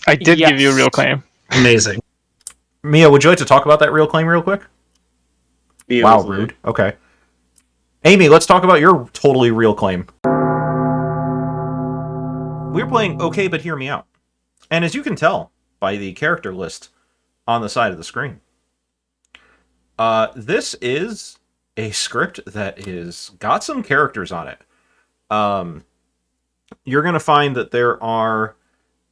I did give you a Yes. real claim. Amazing. Mia, would you like to talk about that real claim real quick? Wow, Easily. rude. Okay. Amy, let's talk about your totally real claim. We're playing Okay, But Hear Me Out. And as you can tell by the character list on the side of the screen, this is a script that is got some characters on it. You're going to find that there are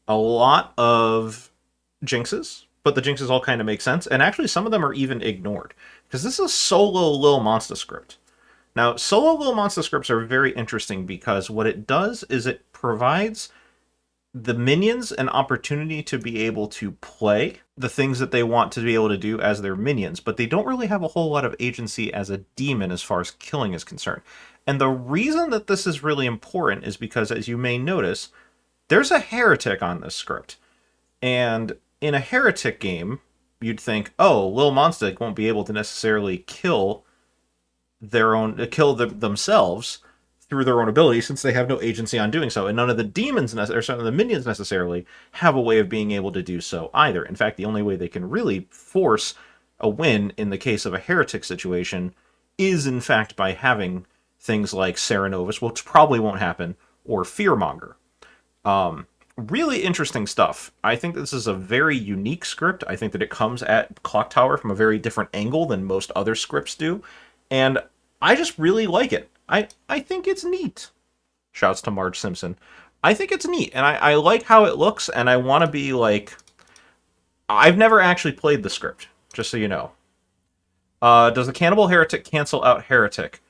a lot of jinxes, but the jinxes all kind of make sense, and actually some of them are even ignored, because this is a solo Lil Monster script. Now, solo Lil Monster scripts are very interesting because what it does is it provides the minions an opportunity to be able to play the things that they want to be able to do as their minions, but they don't really have a whole lot of agency as a demon as far as killing is concerned. And the reason that this is really important is because, as you may notice, there's a heretic on this script. And in a heretic game, you'd think, oh, Lil Monster won't be able to necessarily kill themselves through their own ability, since they have no agency on doing so, and none of the demons or some of the minions necessarily have a way of being able to do so either. In fact, the only way they can really force a win in the case of a heretic situation is, in fact, by having things like Serenovus, which probably won't happen, or Fearmonger. Really interesting stuff. I think this is a very unique script. I think that it comes at Clock Tower from a very different angle than most other scripts do, and I just really like it. I think it's neat. Shouts to Marge Simpson. I think it's neat, and I like how it looks, and I want to be like... I've never actually played the script, just so you know. Does the Cannibal Heretic cancel out Heretic?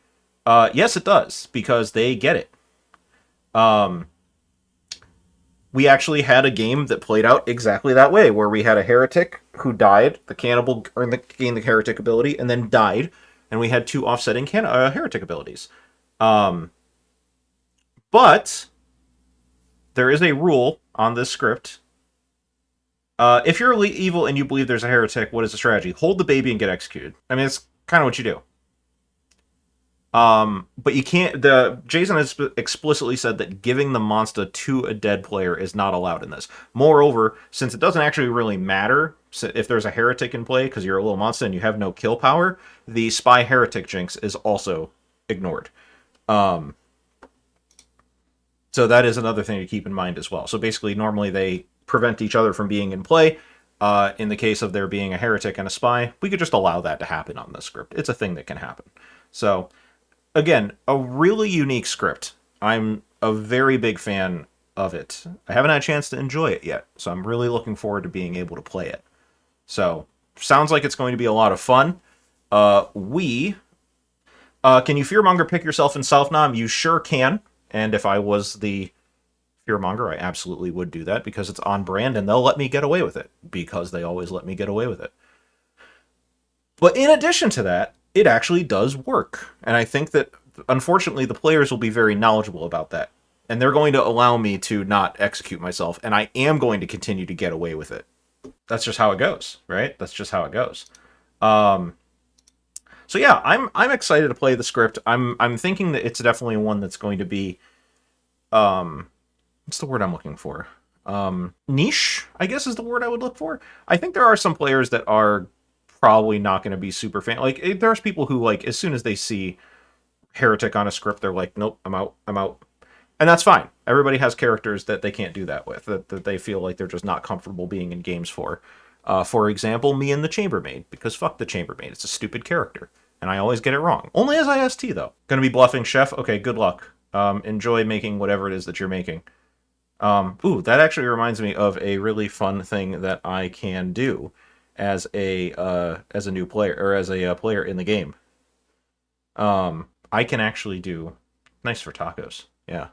Yes, it does, because they get it. We actually had a game that played out exactly that way, where we had a Heretic who died, the Cannibal gained the Heretic ability, and then died, and we had two offsetting Heretic abilities. But there is a rule on this script. If you're evil and you believe there's a heretic, what is the strategy? Hold the baby and get executed. I mean, it's kind of what you do. But you can't... Jason has explicitly said that giving the monster to a dead player is not allowed in this. Moreover, since it doesn't actually really matter if there's a heretic in play, because you're a little monster and you have no kill power, the spy heretic jinx is also ignored. So that is another thing to keep in mind as well. So basically, normally they prevent each other from being in play. In the case of there being a heretic and a spy, we could just allow that to happen on this script. It's a thing that can happen. So, again, a really unique script. I'm a very big fan of it. I haven't had a chance to enjoy it yet, so I'm really looking forward to being able to play it. So, sounds like it's going to be a lot of fun. Can you Fearmonger pick yourself in Self-Nom? You sure can. And if I was the Fearmonger, I absolutely would do that, because it's on brand and they'll let me get away with it, because they always let me get away with it. But in addition to that, it actually does work. And I think that, unfortunately, the players will be very knowledgeable about that. And they're going to allow me to not execute myself, and I am going to continue to get away with it. That's just how it goes, right? That's just how it goes. So yeah, I'm excited to play the script. I'm thinking that it's definitely one that's going to be, what's the word I'm looking for? Niche, I guess, is the word I would look for. I think there are some players that are probably not going to be super fan. Like, there's people who, like, as soon as they see heretic on a script, they're like, nope, I'm out. And that's fine. Everybody has characters that they can't do that with, that they feel like they're just not comfortable being in games for. For example, me and the Chambermaid, because fuck the Chambermaid. It's a stupid character, and I always get it wrong. Only as IST, though. Gonna be bluffing Chef? Okay, good luck. Enjoy making whatever it is that you're making. Ooh, that actually reminds me of a really fun thing that I can do as a new player, or as a player in the game. I can actually do... Nice for tacos, yeah.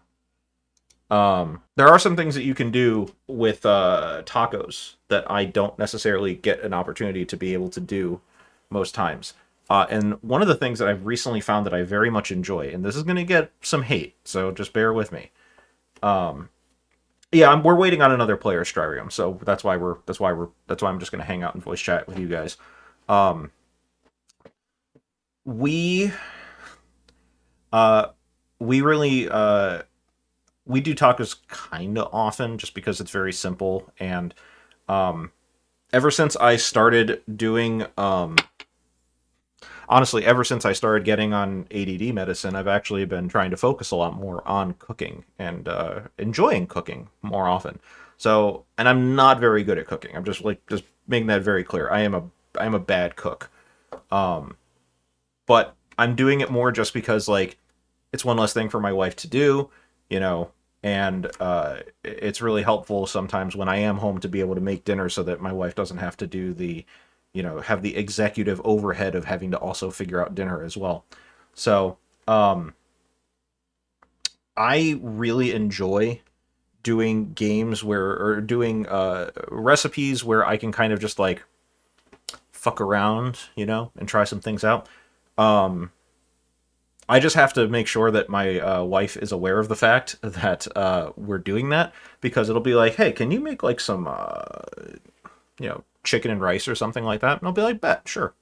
There are some things that you can do with tacos that I don't necessarily get an opportunity to be able to do most times. And one of the things that I've recently found that I very much enjoy, and this is going to get some hate, so just bear with me. Yeah, we're waiting on another player, Strarium, so that's why I'm just going to hang out and voice chat with you guys. We really we do tacos kind of often just because it's very simple. And ever since I started doing, honestly, ever since I started getting on ADD medicine, I've actually been trying to focus a lot more on cooking and enjoying cooking more often. So, and I'm not very good at cooking. I'm just making that very clear. I'm a bad cook. But I'm doing it more just because like it's one less thing for my wife to do, you know, and it's really helpful sometimes when I am home to be able to make dinner so that my wife doesn't have to do the, have the executive overhead of having to also figure out dinner as well. So I really enjoy doing games or doing recipes where I can kind of just like fuck around, and try some things out. I just have to make sure that my wife is aware of the fact that we're doing that, because it'll be like, hey, can you make like some, chicken and rice or something like that? And I'll be like, bet, sure.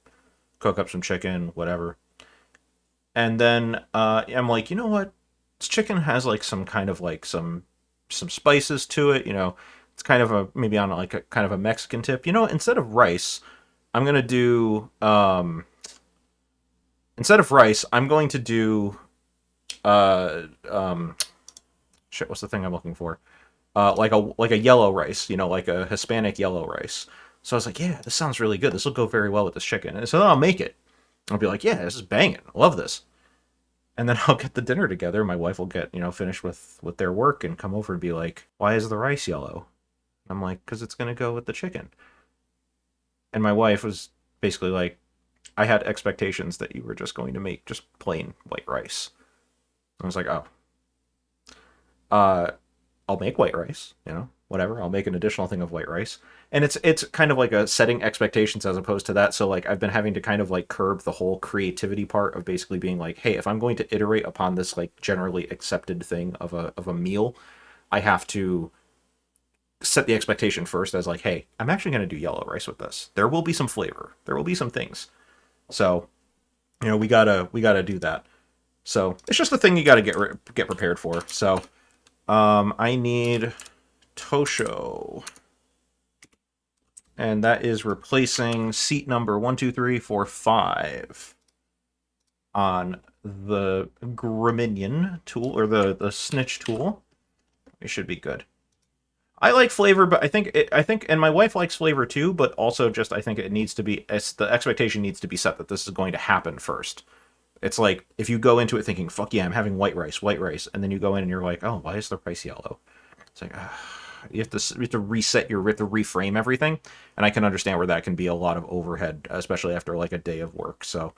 Cook up some chicken, whatever. And then I'm like, you know what? This chicken has like some kind of like some spices to it. It's kind of maybe on like a kind of a Mexican tip. Instead of rice, I'm gonna do instead of rice, I'm going to do shit. What's the thing I'm looking for? Like a yellow rice, like a Hispanic yellow rice. So I was like, yeah, this sounds really good. This will go very well with this chicken. And so then I'll make it. I'll be like, yeah, this is banging. I love this. And then I'll get the dinner together. My wife will get, finished with their work and come over and be like, why is the rice yellow? I'm like, because it's going to go with the chicken. And my wife was basically like, I had expectations that you were just going to make just plain white rice. I was like, oh. I'll make white rice, whatever. I'll make an additional thing of white rice. And it's kind of like a setting expectations as opposed to that. So like I've been having to kind of like curb the whole creativity part of basically being like, hey, if I'm going to iterate upon this like generally accepted thing of a meal, I have to set the expectation first as like, hey, I'm actually going to do yellow rice with this. There will be some flavor. There will be some things. So, we gotta do that. So it's just the thing you gotta get prepared for. So, I need Tosho, and that is replacing seat number 1, 2, 3, 4, 5 on the Griminion tool or the Snitch tool. It should be good. I like flavor, but I think, and my wife likes flavor too, but also just I think it needs to be, the expectation needs to be set that this is going to happen first. It's like, if you go into it thinking, fuck yeah, I'm having white rice, and then you go in and you're like, oh, why is the rice yellow? It's like, you have to reset you have to reframe everything, and I can understand where that can be a lot of overhead, especially after like a day of work. So,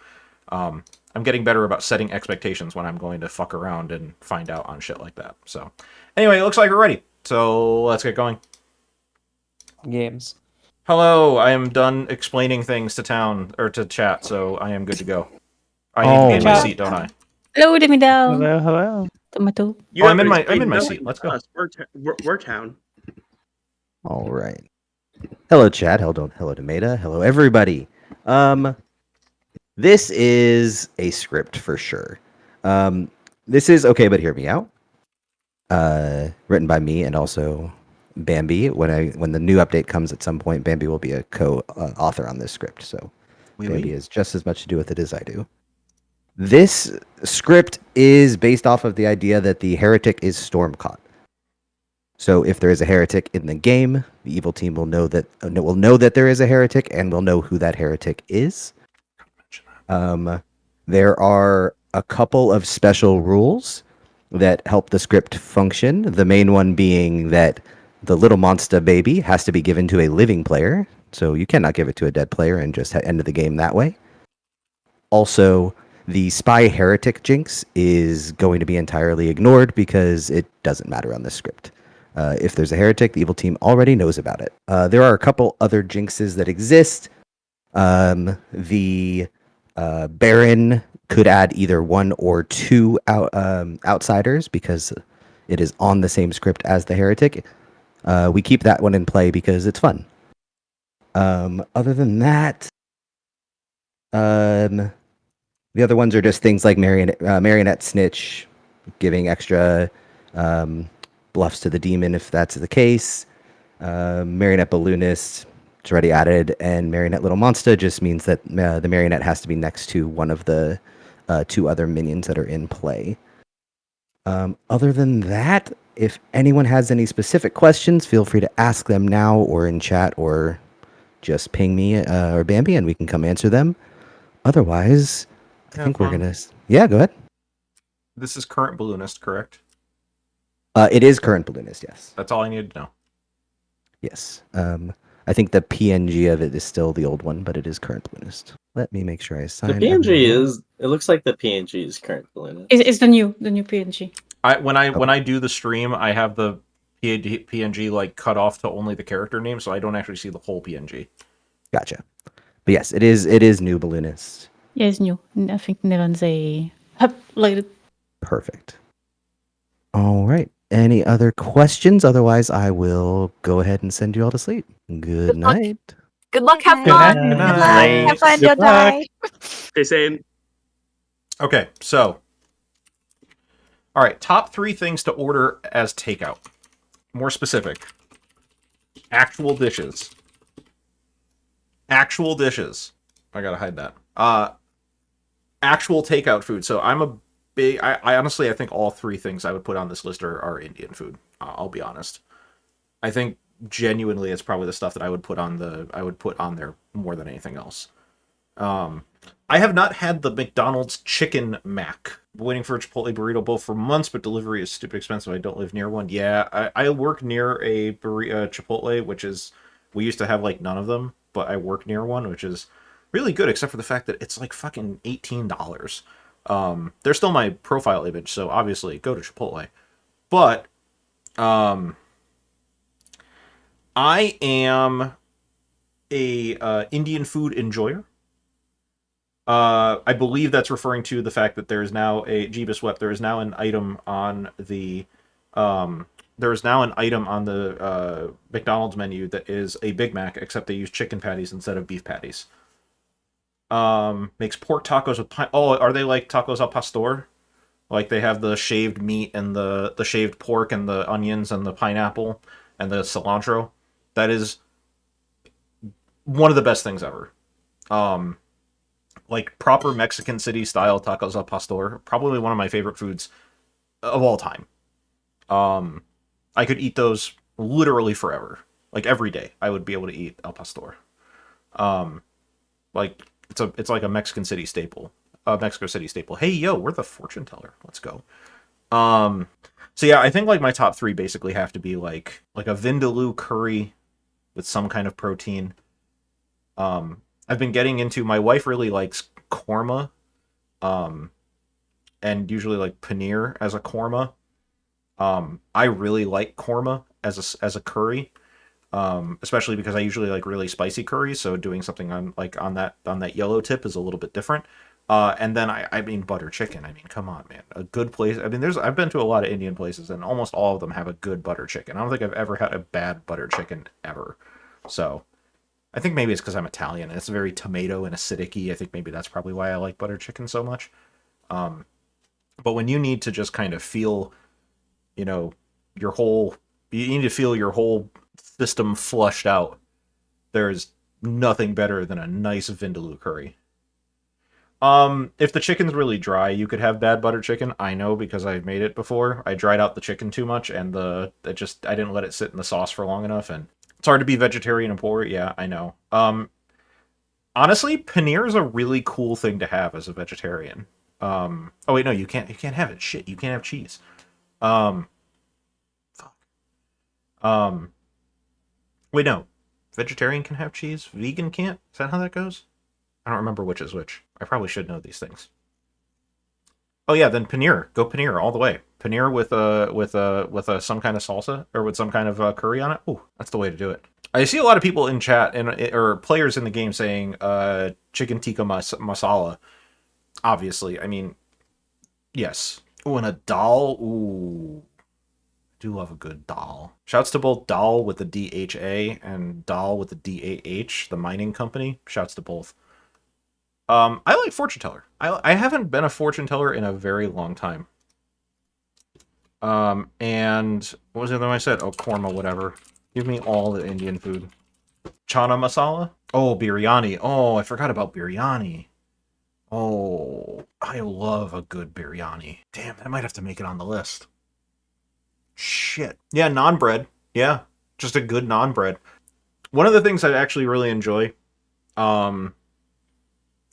I'm getting better about setting expectations when I'm going to fuck around and find out on shit like that. So, anyway, it looks like we're ready. So let's get going. Games. Hello, I am done explaining things to chat, so I am good to go. I need to be in my seat, don't I? Hello, Dimidaw. Hello. Tomato. I'm in my seat. Let's go. We're town. All right. Hello, chat. Hello, Tomato. Hello, everybody. This is a script for sure. This is okay, but hear me out. Written by me and also Bambi. When the new update comes at some point, Bambi will be a co-author on this script. So Bambi has just as much to do with it as I do. This script is based off of the idea that the heretic is Stormcaught. So if there is a heretic in the game, the evil team will know that there is a heretic and will know who that heretic is. There are a couple of special rules that help the script function. The main one being that the little monster baby has to be given to a living player, so you cannot give it to a dead player and just end the game that way. Also, the spy heretic jinx is going to be entirely ignored because it doesn't matter on this script. If there's a heretic, the evil team already knows about it. There are a couple other jinxes that exist. The Baron could add either 1 or 2 outsiders because it is on the same script as the heretic. We keep that one in play because it's fun. Other than that, the other ones are just things like Marionette Snitch, giving extra bluffs to the demon if that's the case. Marionette Balloonist, it's already added, and Marionette Little Monster just means that the Marionette has to be next to one of the two other minions that are in play. Other than that, if anyone has any specific questions, feel free to ask them now or in chat or just ping me or Bambi and we can come answer them. Otherwise, I think we're going to... Yeah, go ahead. This is current balloonist, correct? It is current balloonist, yes. That's all I needed to know. Yes. I think the PNG of it is still the old one, but it is current balloonist. Let me make sure I sign. The PNG is. It looks like the PNG is current balloonist. It's the new PNG. When I do the stream, I have the PNG like cut off to only the character name, so I don't actually see the whole PNG. Gotcha. But yes, it is new balloonist. Yeah, it's new. I think Nevan's uploaded. Perfect. All right. Any other questions? Otherwise, I will go ahead and send you all to sleep. Good night. Good luck. Have Good fun. night. Good luck. Night. Have fun. Good Don't luck. die. Stay sane. Okay, so all right, top 3 things to order as takeout. More specific. Actual dishes. Actual dishes. I gotta hide that. Actual takeout food. So I'm a big... I honestly, I think all 3 things I would put on this list are Indian food. I'll be honest. I think genuinely it's probably the stuff that I would put on there more than anything else. I have not had the McDonald's Chicken Mac. Waiting for a Chipotle burrito bowl for months, but delivery is stupid expensive. I don't live near one. Yeah, I work near a Chipotle, which is... We used to have, like, none of them, but I work near one, which is really good, except for the fact that it's, like, fucking $18. They're still my profile image, so obviously go to Chipotle. But, I am a Indian food enjoyer. I believe that's referring to the fact that there is now Jeebus Wept. There is now an item on the McDonald's menu that is a Big Mac, except they use chicken patties instead of beef patties. Makes pork tacos with are they like tacos al pastor? Like they have the shaved meat and the shaved pork and the onions and the pineapple and the cilantro. That is one of the best things ever. Like proper Mexican City style tacos al pastor, probably one of my favorite foods of all time. I could eat those literally forever. Like every day I would be able to eat al pastor. Like it's like a Mexican City staple. Mexico City staple. Hey yo, we're the fortune teller. Let's go. So yeah, I think like my top 3 basically have to be like a vindaloo curry with some kind of protein. I've been getting into... My wife really likes korma, and usually like paneer as a korma. I really like korma as a curry, especially because I usually like really spicy curries. So doing something on that yellow tip is a little bit different. And then I mean butter chicken. I mean, come on, man, a good place. I mean, I've been to a lot of Indian places, and almost all of them have a good butter chicken. I don't think I've ever had a bad butter chicken ever. So. I think maybe it's because I'm Italian and it's very tomato and acidic-y. I think maybe that's probably why I like butter chicken so much. But when you need to just kind of feel, you need to feel your whole system flushed out, there's nothing better than a nice vindaloo curry. If the chicken's really dry, you could have bad butter chicken. I know because I've made it before. I dried out the chicken too much and I didn't let it sit in the sauce for long enough, and it's hard to be vegetarian and poor. Yeah, I know. Honestly, paneer is a really cool thing to have as a vegetarian. Oh wait, no, you can't have it. Shit, you can't have cheese. Fuck. Wait, no. Vegetarian can have cheese. Vegan can't? Is that how that goes? I don't remember which is which. I probably should know these things. Oh yeah, then paneer. Go paneer all the way. Paneer with some kind of salsa or with some kind of curry on it. Ooh, that's the way to do it. I see a lot of people in chat or players in the game saying chicken tikka masala. Obviously, I mean, yes. Ooh, and a dal. Ooh, I do love a good dal. Shouts to both Dal with the DHA and Dal with the DAH, the mining company. Shouts to both. I like fortune teller. I haven't been a fortune teller in a very long time. And what was the other one I said? Oh, korma, whatever. Give me all the Indian food. Chana masala? Oh, biryani. Oh, I forgot about biryani. Oh, I love a good biryani. Damn, I might have to make it on the list. Shit. Yeah, naan bread. Yeah, just a good naan bread. One of the things I actually really enjoy, not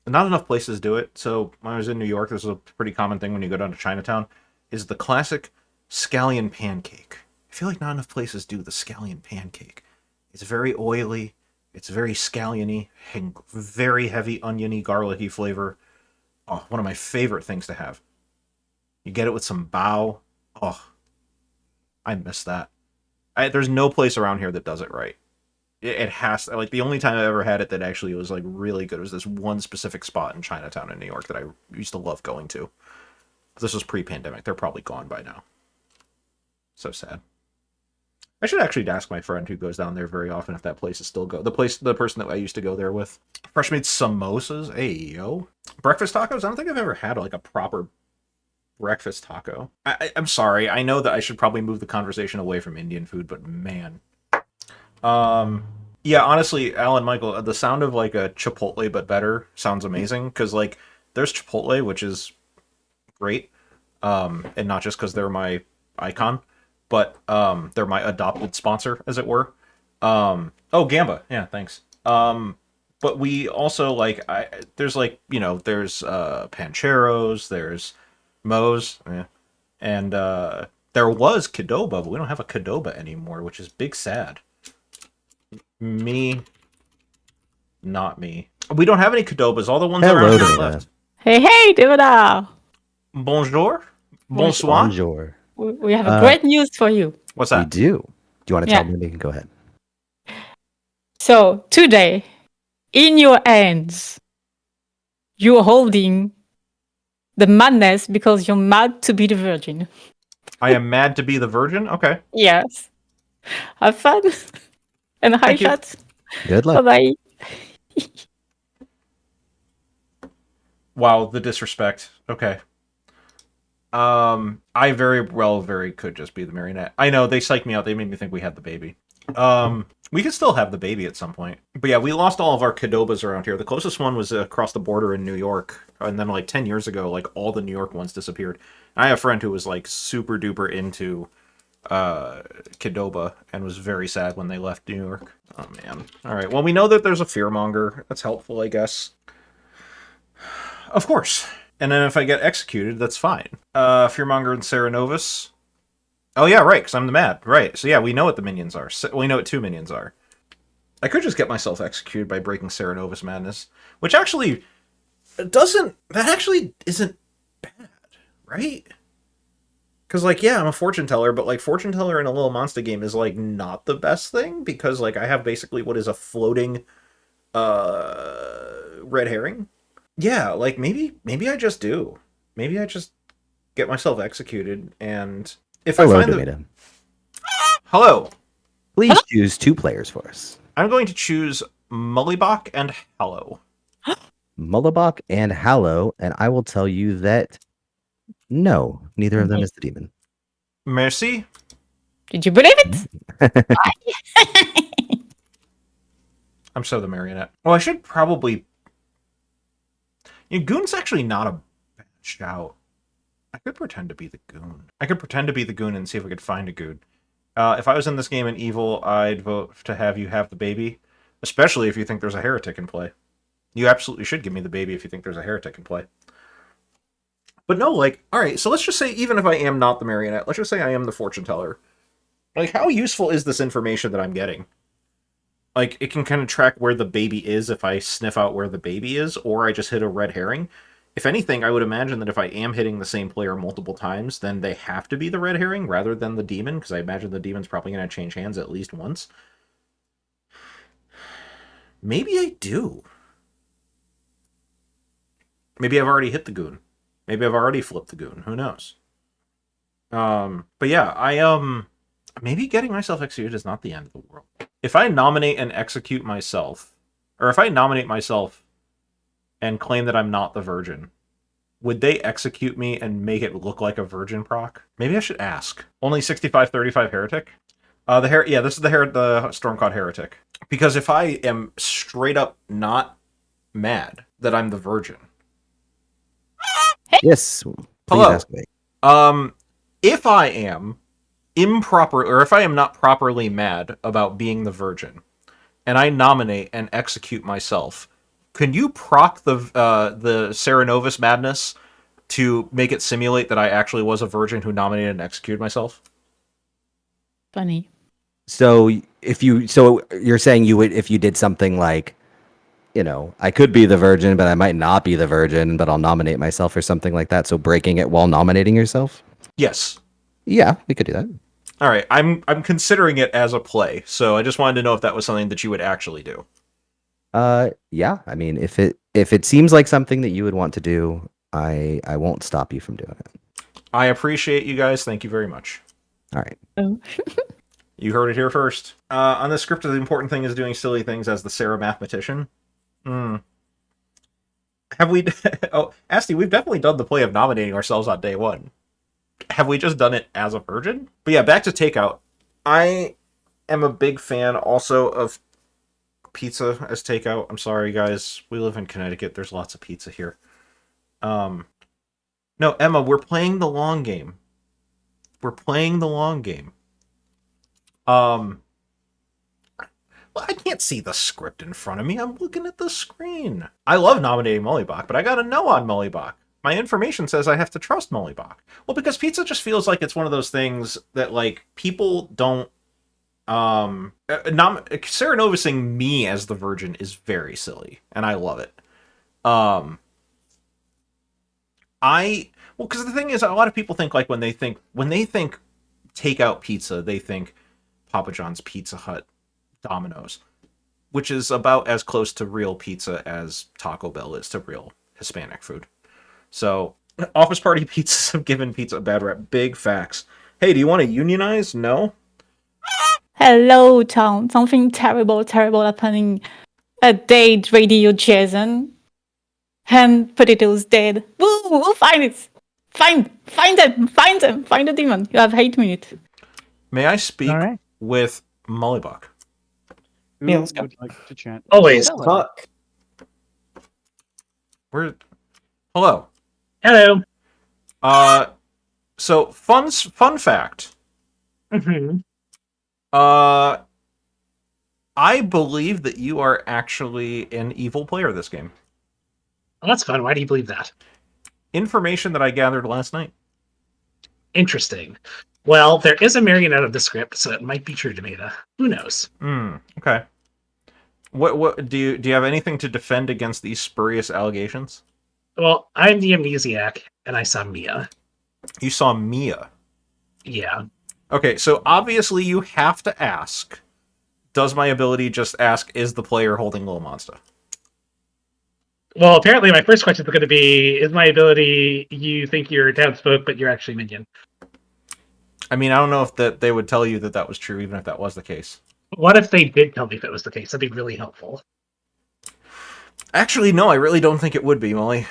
enough places do it. So when I was in New York, this is a pretty common thing when you go down to Chinatown, is the classic scallion pancake. I feel like not enough places do the scallion pancake. It's very oily. It's very scallion-y, very heavy oniony, garlicky flavor. Oh, one of my favorite things to have. You get it with some bao. Oh, I miss that. There's no place around here that does it right. It has to, like, the only time I ever had it that actually was like really good was this one specific spot in Chinatown in New York that I used to love going to. This was pre-pandemic. They're probably gone by now. So sad. I should actually ask my friend who goes down there very often if that place is still go. The person that I used to go there with. Fresh made samosas. Hey, yo. Breakfast tacos? I don't think I've ever had like a proper breakfast taco. I'm sorry. I know that I should probably move the conversation away from Indian food, but man. Yeah, honestly, Alan Michael, the sound of like a Chipotle but better sounds amazing, because like there's Chipotle, which is great, and not just because they're my icon, but they're my adopted sponsor, as it were. Oh, Gamba, yeah, thanks. But we also like there's like, you know, there's Pancheros, there's Moe's, yeah, and there was Qdoba, but we don't have a Qdoba anymore, which is big sad. Me, not me. We don't have any Qdobas. All the ones that are Hello, out there Dana. left. Hey, Devada. Bonjour. Bonsoir. Bonjour. We have a great news for you. What's We that? do. Do you want to Yeah. tell me? Go ahead. So today, in your hands, you're holding the madness because you're mad to be the virgin. I am mad to be the virgin? Okay. Yes. Have fun. And hi, Thank you. chat. Good luck. Bye-bye. Wow, the disrespect. Okay. I very could just be the marionette. I know, they psyched me out. They made me think we had the baby. We could still have the baby at some point. But yeah, we lost all of our Qdobas around here. The closest one was across the border in New York. And then like 10 years ago, like all the New York ones disappeared. I have a friend who was like super duper into Qdoba and was very sad when they left New York. Oh man. Alright, well we know that there's a fearmonger. That's helpful, I guess. Of course. And then if I get executed, that's fine. Fearmonger and Sarah Novus. Oh yeah, right, because I'm the mad. Right, so yeah, we know what the minions are. We know what 2 minions are. I could just get myself executed by breaking Sarah Novus Madness. Which actually doesn't... That actually isn't bad, right? Because, like, yeah, I'm a fortune teller, but, like, fortune teller in a little monster game is, like, not the best thing. Because, like, I have basically what is a floating red herring. Yeah, like, maybe I just do. Maybe I just get myself executed, and if Hello, I find Demita. Hello! Please choose 2 players for us. I'm going to choose Mullibach and Hallow. Mullibach and Hallow, and I will tell you that no, neither of them is the demon. Merci. Did you believe it? I'm so the marionette. Well, I should probably... You know, Goon's actually not a bad shout. I could pretend to be the Goon. I could pretend to be the Goon and see if I could find a Goon. If I was in this game in Evil, I'd vote to have you have the baby. Especially if you think there's a heretic in play. You absolutely should give me the baby if you think there's a heretic in play. But no, like, alright, so let's just say, even if I am not the marionette, let's just say I am the fortune teller. Like, how useful is this information that I'm getting? Like, it can kind of track where the baby is if I sniff out where the baby is, or I just hit a red herring. If anything, I would imagine that if I am hitting the same player multiple times, then they have to be the red herring rather than the demon, because I imagine the demon's probably going to change hands at least once. Maybe I do. Maybe I've already hit the Goon. Maybe I've already flipped the Goon. Who knows? But yeah, maybe getting myself executed is not the end of the world. If I nominate and execute myself, or if I nominate myself and claim that I'm not the virgin, would they execute me and make it look like a virgin proc? Maybe I should ask. Only 65-35 heretic? This is the Stormcloud heretic. Because if I am straight up not mad that I'm the virgin. Yes. Please Hello. ask me. If I am improper, or if I am not properly mad about being the virgin, and I nominate and execute myself, can you proc the Serenovus madness to make it simulate that I actually was a virgin who nominated and executed myself? Funny. So you're saying you would, if you did something like, I could be the virgin, but I might not be the virgin, but I'll nominate myself or something like that. So breaking it while nominating yourself? Yes. Yeah, we could do that. All right, I'm considering it as a play, so I just wanted to know if that was something that you would actually do. Yeah. I mean, if it seems like something that you would want to do, I won't stop you from doing it. I appreciate you guys. Thank you very much. All right. Oh. You heard it here first. On the script, the important thing is doing silly things as the Sarah mathematician. Have we... Oh, Asti, we've definitely done the play of nominating ourselves on day one. Have we just done it as a virgin? But yeah, back to takeout. I am a big fan also of pizza as takeout. I'm sorry, guys. We live in Connecticut. There's lots of pizza here. No, Emma, we're playing the long game. We're playing the long game. Well, I can't see the script in front of me. I'm looking at the screen. I love nominating Mullibach, but I got a no on Mullibach. My information says I have to trust Mullibach. Well, because pizza just feels like it's one of those things that, like, people don't... Serenovusing me as the virgin is very silly, and I love it. Well, because the thing is, a lot of people think, like, when they think takeout pizza, they think Papa John's, Pizza Hut, Domino's, which is about as close to real pizza as Taco Bell is to real Hispanic food. So, office party pizzas have given pizza a bad rep. Big facts. Hey, do you want to unionize? No? Hello, town. Something terrible happening at Date Radio Jason. And Potato's dead. Woo! We'll find it. Find them. Find the demon. You have 8 minutes. May I speak All right. with Mullibach? Who Yeah, let's go. would like to chat? Always Hello. talk. Hello. Hello. So fun fact. Mm-hmm. I believe that you are actually an evil player this game. Well, that's fun. Why do you believe that? Information that I gathered last night. Interesting. Well, there is a marionette of the script, so it might be true, Demeta. Who knows? Okay. What do you have anything to defend against these spurious allegations? Well, I'm the amnesiac, and I saw Mia. You saw Mia. Yeah. Okay, so obviously you have to ask, does my ability just ask, is the player holding Little Monster? Well, apparently my first question is going to be, is my ability, you think you're townsfolk, but you're actually minion? I mean, I don't know if they would tell you that was true, even if that was the case. What if they did tell me if it was the case? That'd be really helpful. Actually, no, I really don't think it would be, Molly.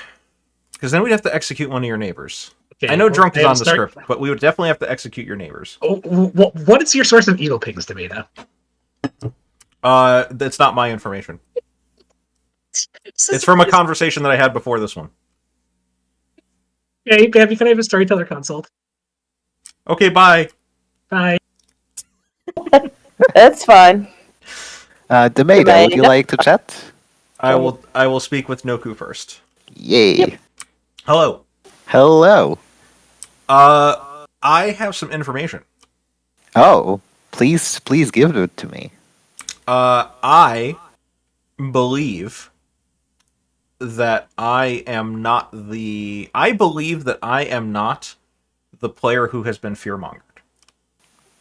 Because then we'd have to execute one of your neighbors. Okay, I know well, drunk is I on the start- script, but we would definitely have to execute your neighbors. What is your source of evil pigs, Demeta? That's not my information. It's from a conversation that I had before this one. Okay, Bambi, can I have a storyteller consult? Okay, bye. Bye. That's fine. Demeta, would you like to chat? I will speak with Noku first. Yay. Hello. Hello. I have some information. Oh, please give it to me. I believe that I am not the player who has been fearmongered.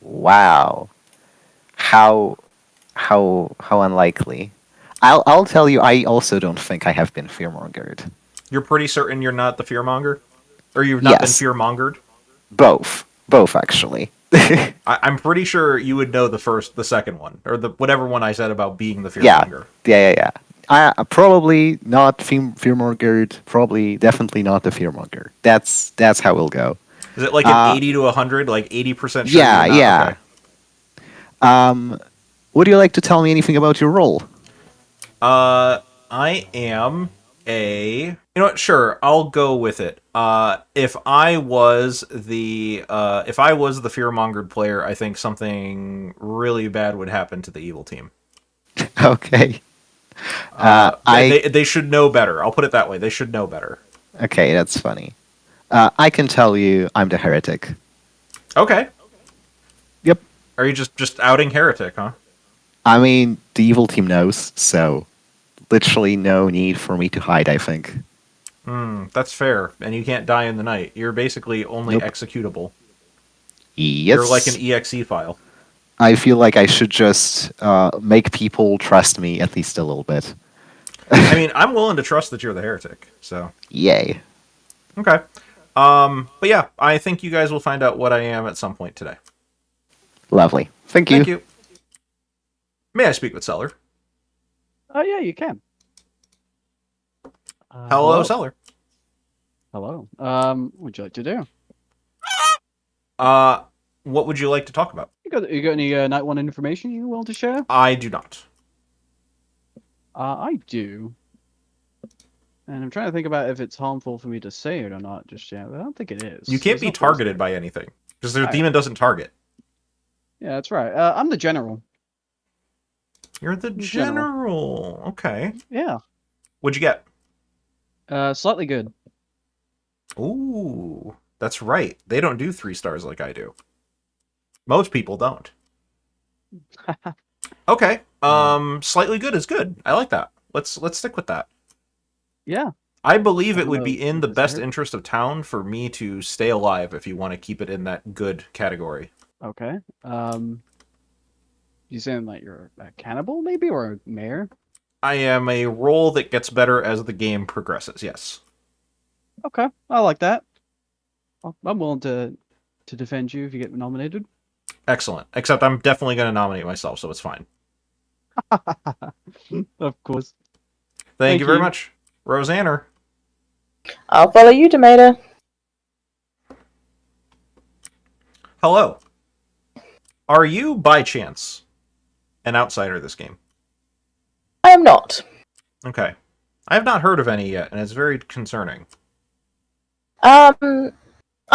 Wow. How unlikely. I'll tell you, I also don't think I have been fearmongered. You're pretty certain you're not the fearmonger? Or you've not Yes. been fearmongered? Both actually. I'm pretty sure you would know the second one, or the whatever one I said about being the Yeah. fearmonger. Yeah. Probably not Fearmonger. Probably definitely not the Fearmonger. That's how we'll go. Is it like an 80 to 100, like 80% sure? Yeah, you're not? yeah. Okay. Would you like to tell me anything about your role? I am a. You know what? Sure, I'll go with it. If I was the fearmongered player, I think something really bad would happen to the evil team. Okay. They should know better. I'll put it that way. They should know better. Okay, that's funny. I can tell you, I'm the heretic. Okay. Yep. Are you just outing heretic, huh? I mean, the evil team knows, so literally no need for me to hide, I think. That's fair. And you can't die in the night. You're basically only Nope. executable. Yes. You're like an exe file. I feel like I should just make people trust me at least a little bit. I mean, I'm willing to trust that you're the heretic, so. Yay. Okay. But yeah, I think you guys will find out what I am at some point today. Lovely. Thank you. Thank you. May I speak with Seller? Oh yeah, you can. Hello, Seller. Hello. What would you like to do? What would you like to talk about? You got any night one information you want to share? I do not. I do. And I'm trying to think about if it's harmful for me to say it or not just yet, but I don't think it is. You can't It's be not targeted by anything. Because the Alright. demon doesn't target. Yeah, that's right. I'm the general. You're the General. general. Okay. Yeah. What'd you get? Slightly good. Ooh. That's right. They don't do 3 stars like I do. Most people don't. Okay. Slightly good is good. I like that. Let's stick with that. Yeah. I believe I it don't would know be in if the it's best there. interest of town for me to stay alive if you want to keep it in that good category. Okay. You saying like you're a cannibal maybe or a mayor? I am a role that gets better as the game progresses, yes. Okay. I like that. I'm willing to defend you if you get nominated. Excellent. Except I'm definitely going to nominate myself, so it's fine. Of course. Thank you very you. much. Rosanna. I'll follow you, Tomato. Hello. Are you, by chance, an outsider this game? I am not. Okay. I have not heard of any yet, and it's very concerning. I've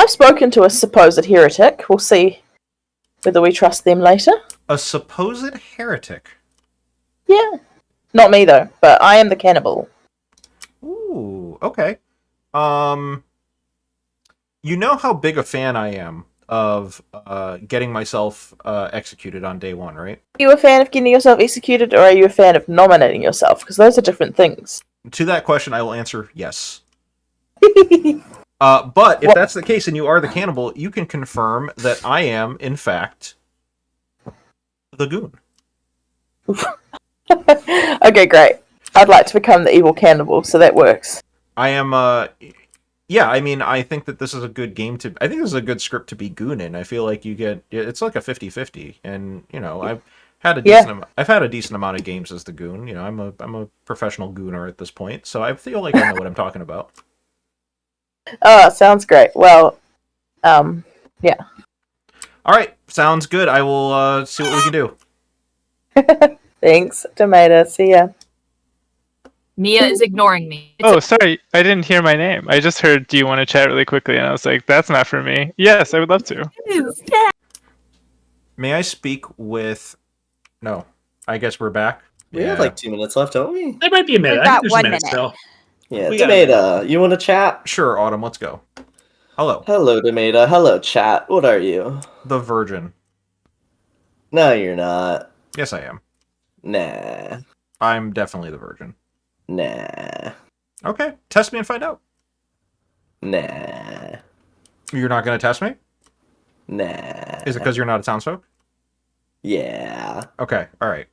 spoken to a supposed heretic. We'll see whether we trust them later. A supposed heretic? Yeah. Not me, though, but I am the cannibal. Ooh, okay. You know how big a fan I am of getting myself executed on day 1, right? Are you a fan of getting yourself executed, or are you a fan of nominating yourself? Because those are different things. To that question, I will answer yes. But if that's the case and you are the cannibal, you can confirm that I am, in fact, the goon. Okay, great. I'd like to become the evil cannibal, so that works. I am, yeah, I mean, I think that this is a good game to... I think this is a good script to be goon in. I feel like you get... It's like a 50-50, and, you know, I've had a decent amount of games as the goon. You know, I'm a professional gooner at this point, so I feel like I know what I'm talking about. Oh, sounds great. Well, yeah. All right, sounds good. I will see what we can do. Thanks, Tomato. See ya. Mia is ignoring me. Oh, sorry. I didn't hear my name. I just heard, do you want to chat really quickly? And I was like, that's not for me. Yes, I would love to. May I speak with... No, I guess we're back. We have like 2 minutes left, don't we? There might be a minute. We've I got think there's 1 a minute minute. still. Yeah, We got Tomato, you want to chat? Sure, Autumn, let's go. Hello. Hello, Tomato. Hello, chat. What are you? The Virgin. No, you're not. Yes, I am. Nah. I'm definitely the Virgin. Nah. Okay, test me and find out. Nah. You're not going to test me? Nah. Is it because you're not a townsfolk? Yeah. Okay, all right.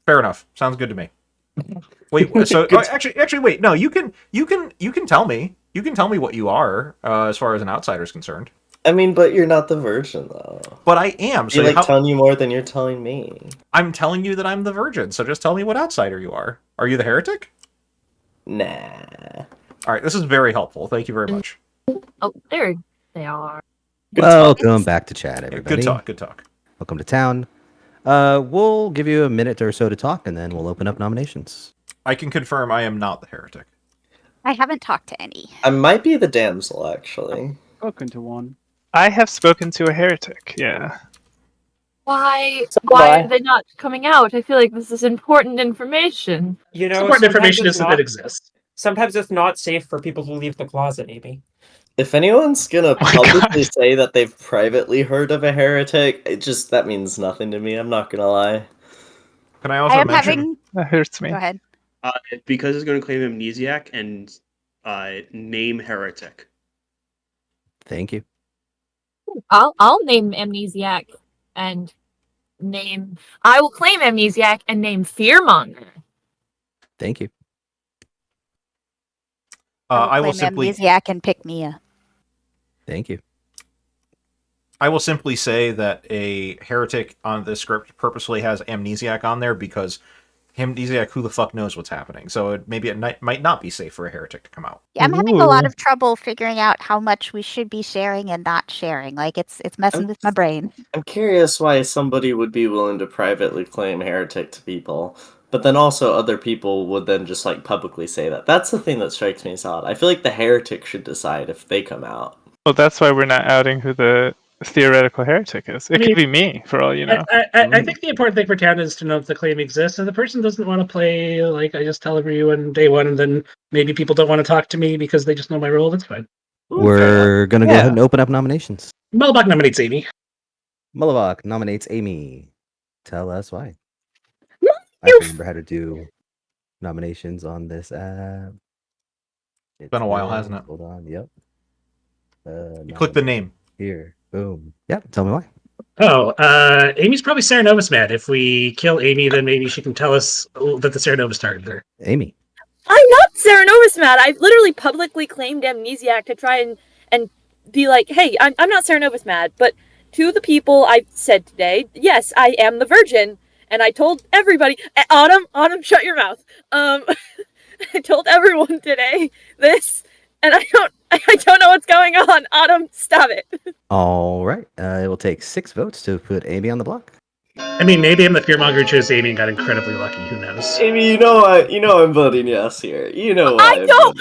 Fair enough. Sounds good to me. Wait, so actually, wait. No, you can tell me. You can tell me what you are, as far as an outsider is concerned. I mean, but you're not the Virgin, though. But I am. So You're telling you more than you're telling me. I'm telling you that I'm the Virgin. So just tell me what outsider you are. Are you the heretic? Nah. All right, this is very helpful. Thank you very much. Oh, there they are. Good Welcome back to chat, Yeah, everybody. good talk. Good talk. Welcome to town. We'll give you a minute or so to talk, and then we'll open up nominations. I can confirm I am not the heretic. I haven't talked to any. I might be the damsel, actually. Spoken to one. I have spoken to a heretic. Yeah. Why So why why? are they not coming out? I feel like this is important information. You know, Important sometimes information it's isn't not, that exists. sometimes it's not safe for people to leave the closet, Amy. If anyone's gonna my publicly God. say that they've privately heard of a heretic, that means nothing to me. I'm not gonna lie. Can I I also am mention? having. That hurts me. Go ahead. Because it's going to claim amnesiac and name heretic. Thank you. I'll name amnesiac and name. I will claim amnesiac and name fearmonger. Thank you. I will claim simply. amnesiac and pick Mia. Thank you. I will simply say that a heretic on the script purposely has amnesiac on there because amnesiac, who the fuck knows what's happening? So maybe it might not be safe for a heretic to come out. Yeah, I'm having a lot of trouble figuring out how much we should be sharing and not sharing. Like it's messing with my brain. I'm curious why somebody would be willing to privately claim heretic to people, but then also other people would then just like publicly say that. That's the thing that strikes me as odd. I feel like the heretic should decide if they come out. Well, that's why we're not outing who the theoretical heretic is. It could be me, for all you know. I think the important thing for town is to know if the claim exists. If the person doesn't want to play, like I just tell everyone day one, and then maybe people don't want to talk to me because they just know my role, that's fine. We're going to go ahead and open up nominations. Mullabach nominates Amy. Mullabach nominates Amy. Tell us why. I have to remember how to do nominations on this app. It's been a while, hasn't it? Hold on. Yep. You click the name. Here. Boom. Yep. Tell me why. Oh, Amy's probably Serenovus mad. If we kill Amy, then maybe she can tell us that the Serenovus started there. Amy. I'm not Serenovus mad. I've literally publicly claimed amnesiac to try and be like, hey, I'm not Serenovus mad. But to the people I said today, yes, I am the virgin. And I told everybody, Autumn, shut your mouth. I told everyone today this, and I don't know what's going on. Autumn, stop it. All right. It will take 6 votes to put Amy on the block. I mean, maybe I'm the fearmonger who chose Amy and got incredibly lucky. Who knows? Amy, you know I'm voting yes here. You know why I don't.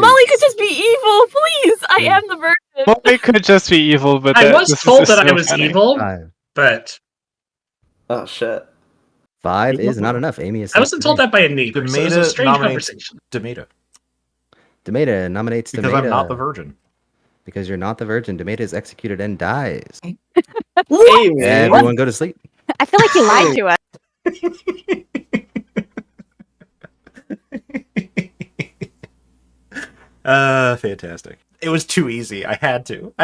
Molly could just be evil, please. I am the virgin. Molly could just be evil, but I was this told is that I so was funny. evil, 5. but Oh shit. 5 is not enough. Amy is. I wasn't told that by a neighbor. So it was a strange conversation. Demeta. Demeta nominates Because Demeta. I'm not the virgin. Because you're not the virgin. Demeta is executed and dies. Amy. Everyone go to sleep. I feel like you lied to us. Fantastic. It was too easy. I had to.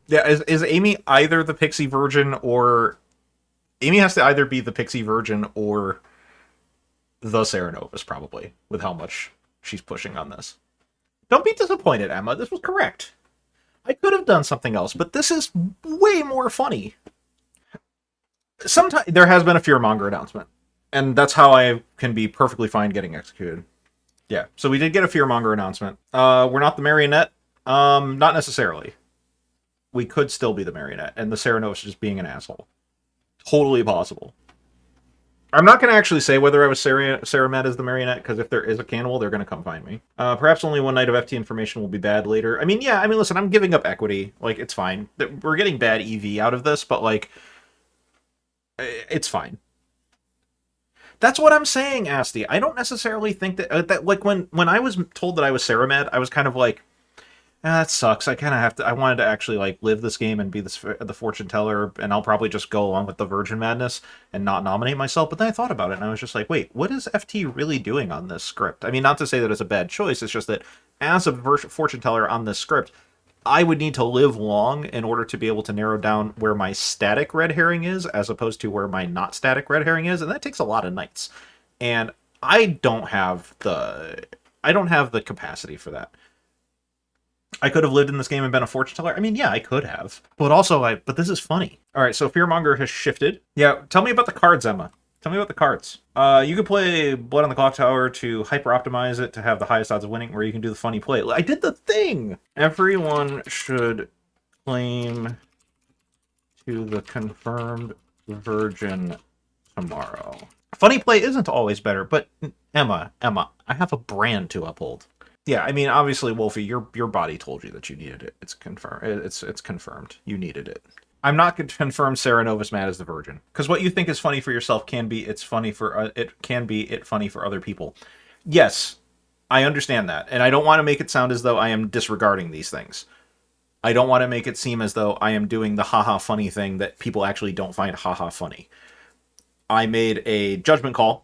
Yeah, is Amy either the pixie virgin or... Amy has to either be the pixie virgin or the Serenovus, probably, with how much she's pushing on this. Don't be disappointed, Emma. This was correct. I could have done something else, but this is way more funny. Sometimes there has been a fearmonger announcement, and that's how I can be perfectly fine getting executed. Yeah, so we did get a fearmonger announcement. We're not the marionette. Not necessarily. We could still be the marionette, and the Serenos just being an asshole. Totally possible. I'm not going to actually say whether I was Saramet as the marionette, because if there is a cannibal, they're going to come find me. Perhaps only one night of FT information will be bad later. I mean, listen, I'm giving up equity. Like, it's fine. We're getting bad EV out of this, but, like, it's fine. That's what I'm saying, Asti. I don't necessarily think that like, when I was told that I was Saramet, I was kind of like, that sucks. I kind of have to. I wanted to actually like live this game and be the fortune teller, and I'll probably just go along with the virgin madness and not nominate myself. But then I thought about it, and I was just like, wait, what is FT really doing on this script? I mean, not to say that it's a bad choice. It's just that as a fortune teller on this script, I would need to live long in order to be able to narrow down where my static red herring is, as opposed to where my not static red herring is, and that takes a lot of nights. And I don't have the capacity for that. I could have lived in this game and been a fortune teller. I mean, yeah, I could have. But also, but this is funny. All right, so Fearmonger has shifted. Yeah, tell me about the cards, Emma. Tell me about the cards. You could play Blood on the Clock Tower to hyper-optimize it to have the highest odds of winning, or you can do the funny play. I did the thing! Everyone should claim to the confirmed virgin tomorrow. Funny play isn't always better, but Emma, I have a brand to uphold. Yeah, I mean, obviously, Wolfie, your body told you that you needed it. It's confirmed. It's confirmed. You needed it. I'm not going to confirm Sarah Novus Mad as the virgin, because what you think is funny for yourself can be funny for other people. Yes, I understand that, and I don't want to make it sound as though I am disregarding these things. I don't want to make it seem as though I am doing the haha funny thing that people actually don't find haha funny. I made a judgment call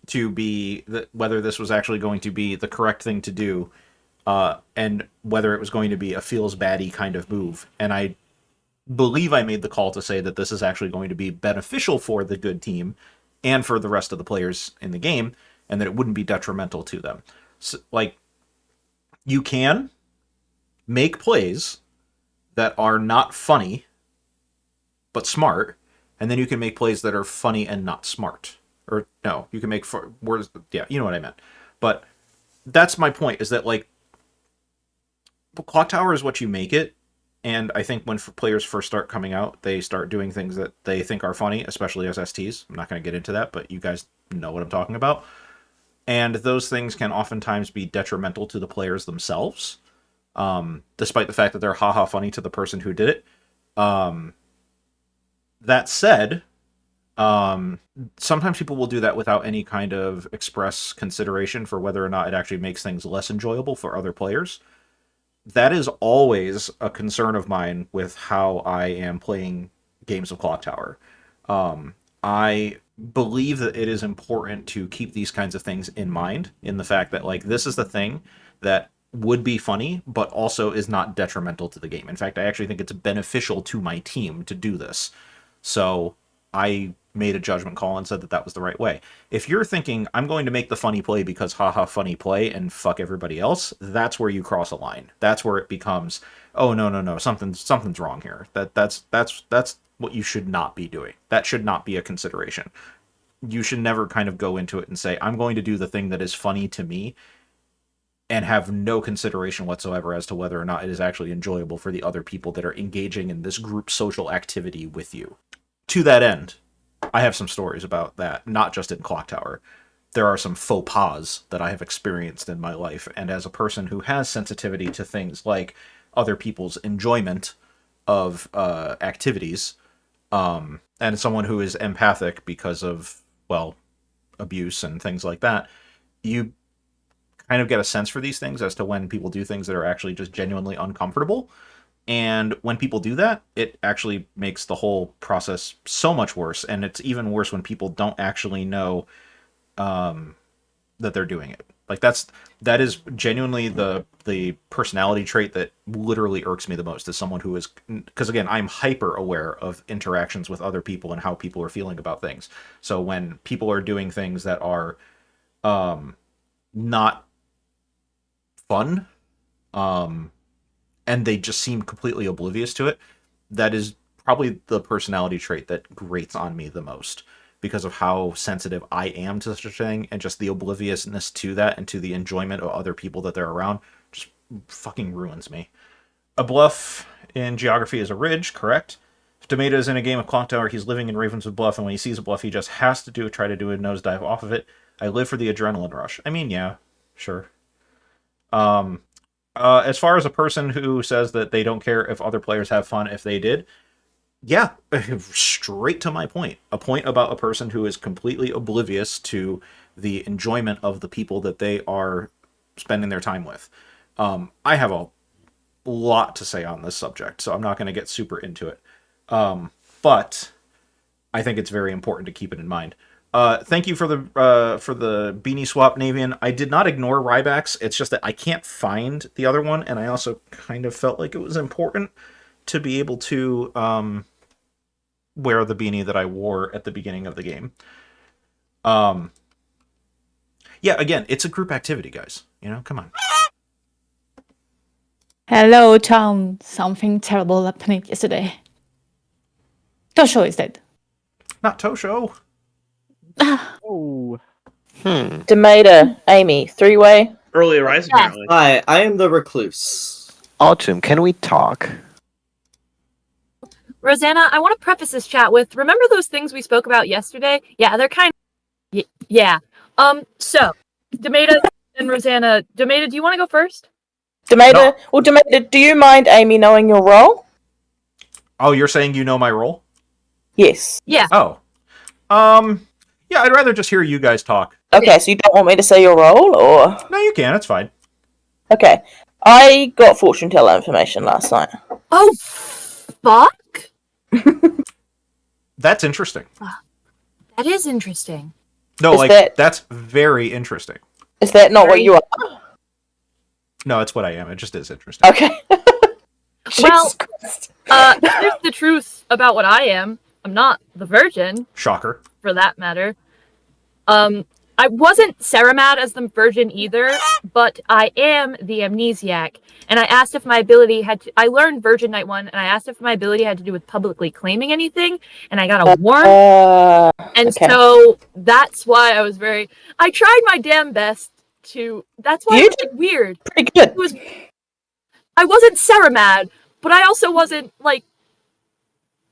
to be whether this was actually going to be the correct thing to do, and whether it was going to be a feels baddie kind of move. And I believe I made the call to say that this is actually going to be beneficial for the good team and for the rest of the players in the game, and that it wouldn't be detrimental to them. So, you can make plays that are not funny but smart, and then you can make plays that are funny and not smart. Or no, you can make words. Yeah, you know what I meant. But that's my point, is that Clock Tower is what you make it. And I think when players first start coming out, they start doing things that they think are funny, especially as STs. I'm not going to get into that, but you guys know what I'm talking about. And those things can oftentimes be detrimental to the players themselves, despite the fact that they're haha funny to the person who did it. That said, sometimes people will do that without any kind of express consideration for whether or not it actually makes things less enjoyable for other players. That is always a concern of mine with how I am playing games of Clock Tower. I believe that it is important to keep these kinds of things in mind, in the fact that this is the thing that would be funny, but also is not detrimental to the game. In fact, I actually think it's beneficial to my team to do this. So I made a judgment call and said that that was the right way. If you're thinking, I'm going to make the funny play because haha funny play and fuck everybody else, that's where you cross a line. That's where it becomes, oh no, something's wrong here. That's what you should not be doing. That should not be a consideration. You should never kind of go into it and say, I'm going to do the thing that is funny to me, and have no consideration whatsoever as to whether or not it is actually enjoyable for the other people that are engaging in this group social activity with you. To that end, I have some stories about that, not just in Clock Tower. There are some faux pas that I have experienced in my life, and as a person who has sensitivity to things like other people's enjoyment of activities, and someone who is empathic because of, abuse and things like that, you kind of get a sense for these things as to when people do things that are actually just genuinely uncomfortable. And when people do that, it actually makes the whole process so much worse. And it's even worse when people don't actually know that they're doing it. That is genuinely the personality trait that literally irks me the most, is someone who is, because again, I'm hyper aware of interactions with other people and how people are feeling about things. So when people are doing things that are not fun, and they just seem completely oblivious to it, that is probably the personality trait that grates on me the most, because of how sensitive I am to such a thing, and just the obliviousness to that and to the enjoyment of other people that they're around just fucking ruins me. A bluff in geography is a ridge, correct? If Tomato is in a game of Clock Tower, he's living in Ravenswood Bluff, and when he sees a bluff, he just has to try to do a nosedive off of it. I live for the adrenaline rush. I mean, yeah, sure. As far as a person who says that they don't care if other players have fun if they did, yeah, straight to my point. A point about a person who is completely oblivious to the enjoyment of the people that they are spending their time with. I have a lot to say on this subject, so I'm not going to get super into it. But I think it's very important to keep it in mind. Thank you for the beanie swap, Navian. I did not ignore Ryback's. It's just that I can't find the other one, and I also kind of felt like it was important to be able to wear the beanie that I wore at the beginning of the game. Yeah, again, it's a group activity, guys. Come on. Hello, town. Something terrible happened yesterday. Tosho is dead. Not Tosho. Oh. Demeta, Amy, three-way. Early rise, apparently. Hi, I am the recluse. Autumn, can we talk? Rosanna, I want to preface this chat with, remember those things we spoke about yesterday? Yeah, they're kind of... Yeah. So, Demeta and Rosanna... Demeta, do you want to go first? Demeta, well, Demeta, do you mind Amy knowing your role? Oh, you're saying you know my role? Yes. Yeah. Oh. Yeah, I'd rather just hear you guys talk. Okay, so you don't want me to say your role, or? No, you can. It's fine. Okay. I got fortune teller information last night. Oh, fuck? That's interesting. That is interesting. No, Is that's very interesting. Is that not what you are? No, it's what I am. It just is interesting. Okay. Well, here's the truth about what I am. I'm not the Virgin. Shocker. For that matter. I wasn't Saramad as the Virgin either, but I am the Amnesiac. And I asked if my ability had to... I learned Virgin Night 1, and I asked if my ability had to do with publicly claiming anything, and I got a 1. And okay. so that's why I was very... I tried my damn best to... That's why it was weird. Pretty good. I wasn't Saramad, but I also wasn't, like...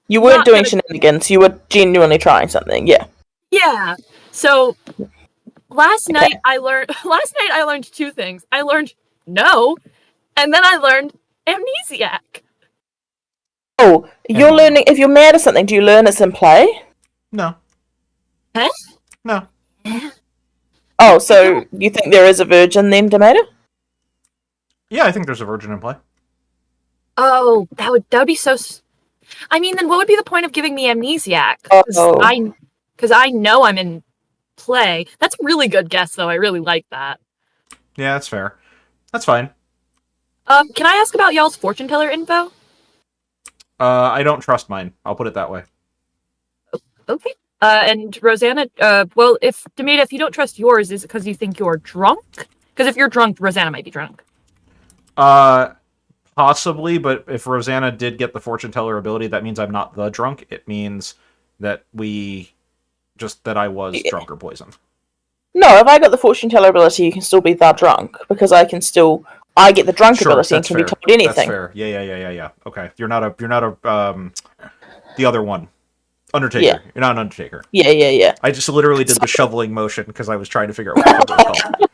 You weren't doing shenanigans, you were genuinely trying something, yeah. Yeah. So last night I learned 2 things. I learned no, and then I learned amnesiac. Oh, you're learning, if you're mad at something, do you learn it's in play? No. Huh? No. Oh, so you think there is a virgin then, Demeta? Yeah, I think there's a virgin in play. Oh, that would be so... I mean, then what would be the point of giving me amnesiac? Because I know I'm in play. That's a really good guess, though. I really like that. Yeah, that's fair. That's fine. Can I ask about y'all's fortune teller info? I don't trust mine. I'll put it that way. Okay. And Rosanna, well, if Demeta, if you don't trust yours, is it because you think you're drunk? Because if you're drunk, Rosanna might be drunk. Possibly, but if Rosanna did get the fortune teller ability, that means I'm not the drunk. It means that that I was drunk or poisoned. No, if I got the fortune teller ability, you can still be that drunk, because I get the drunk ability and can be told anything. That's fair. Yeah. Okay. You're not the other one. Undertaker. Yeah. You're not an Undertaker. Yeah. I just literally did the shoveling motion because I was trying to figure out what it was called.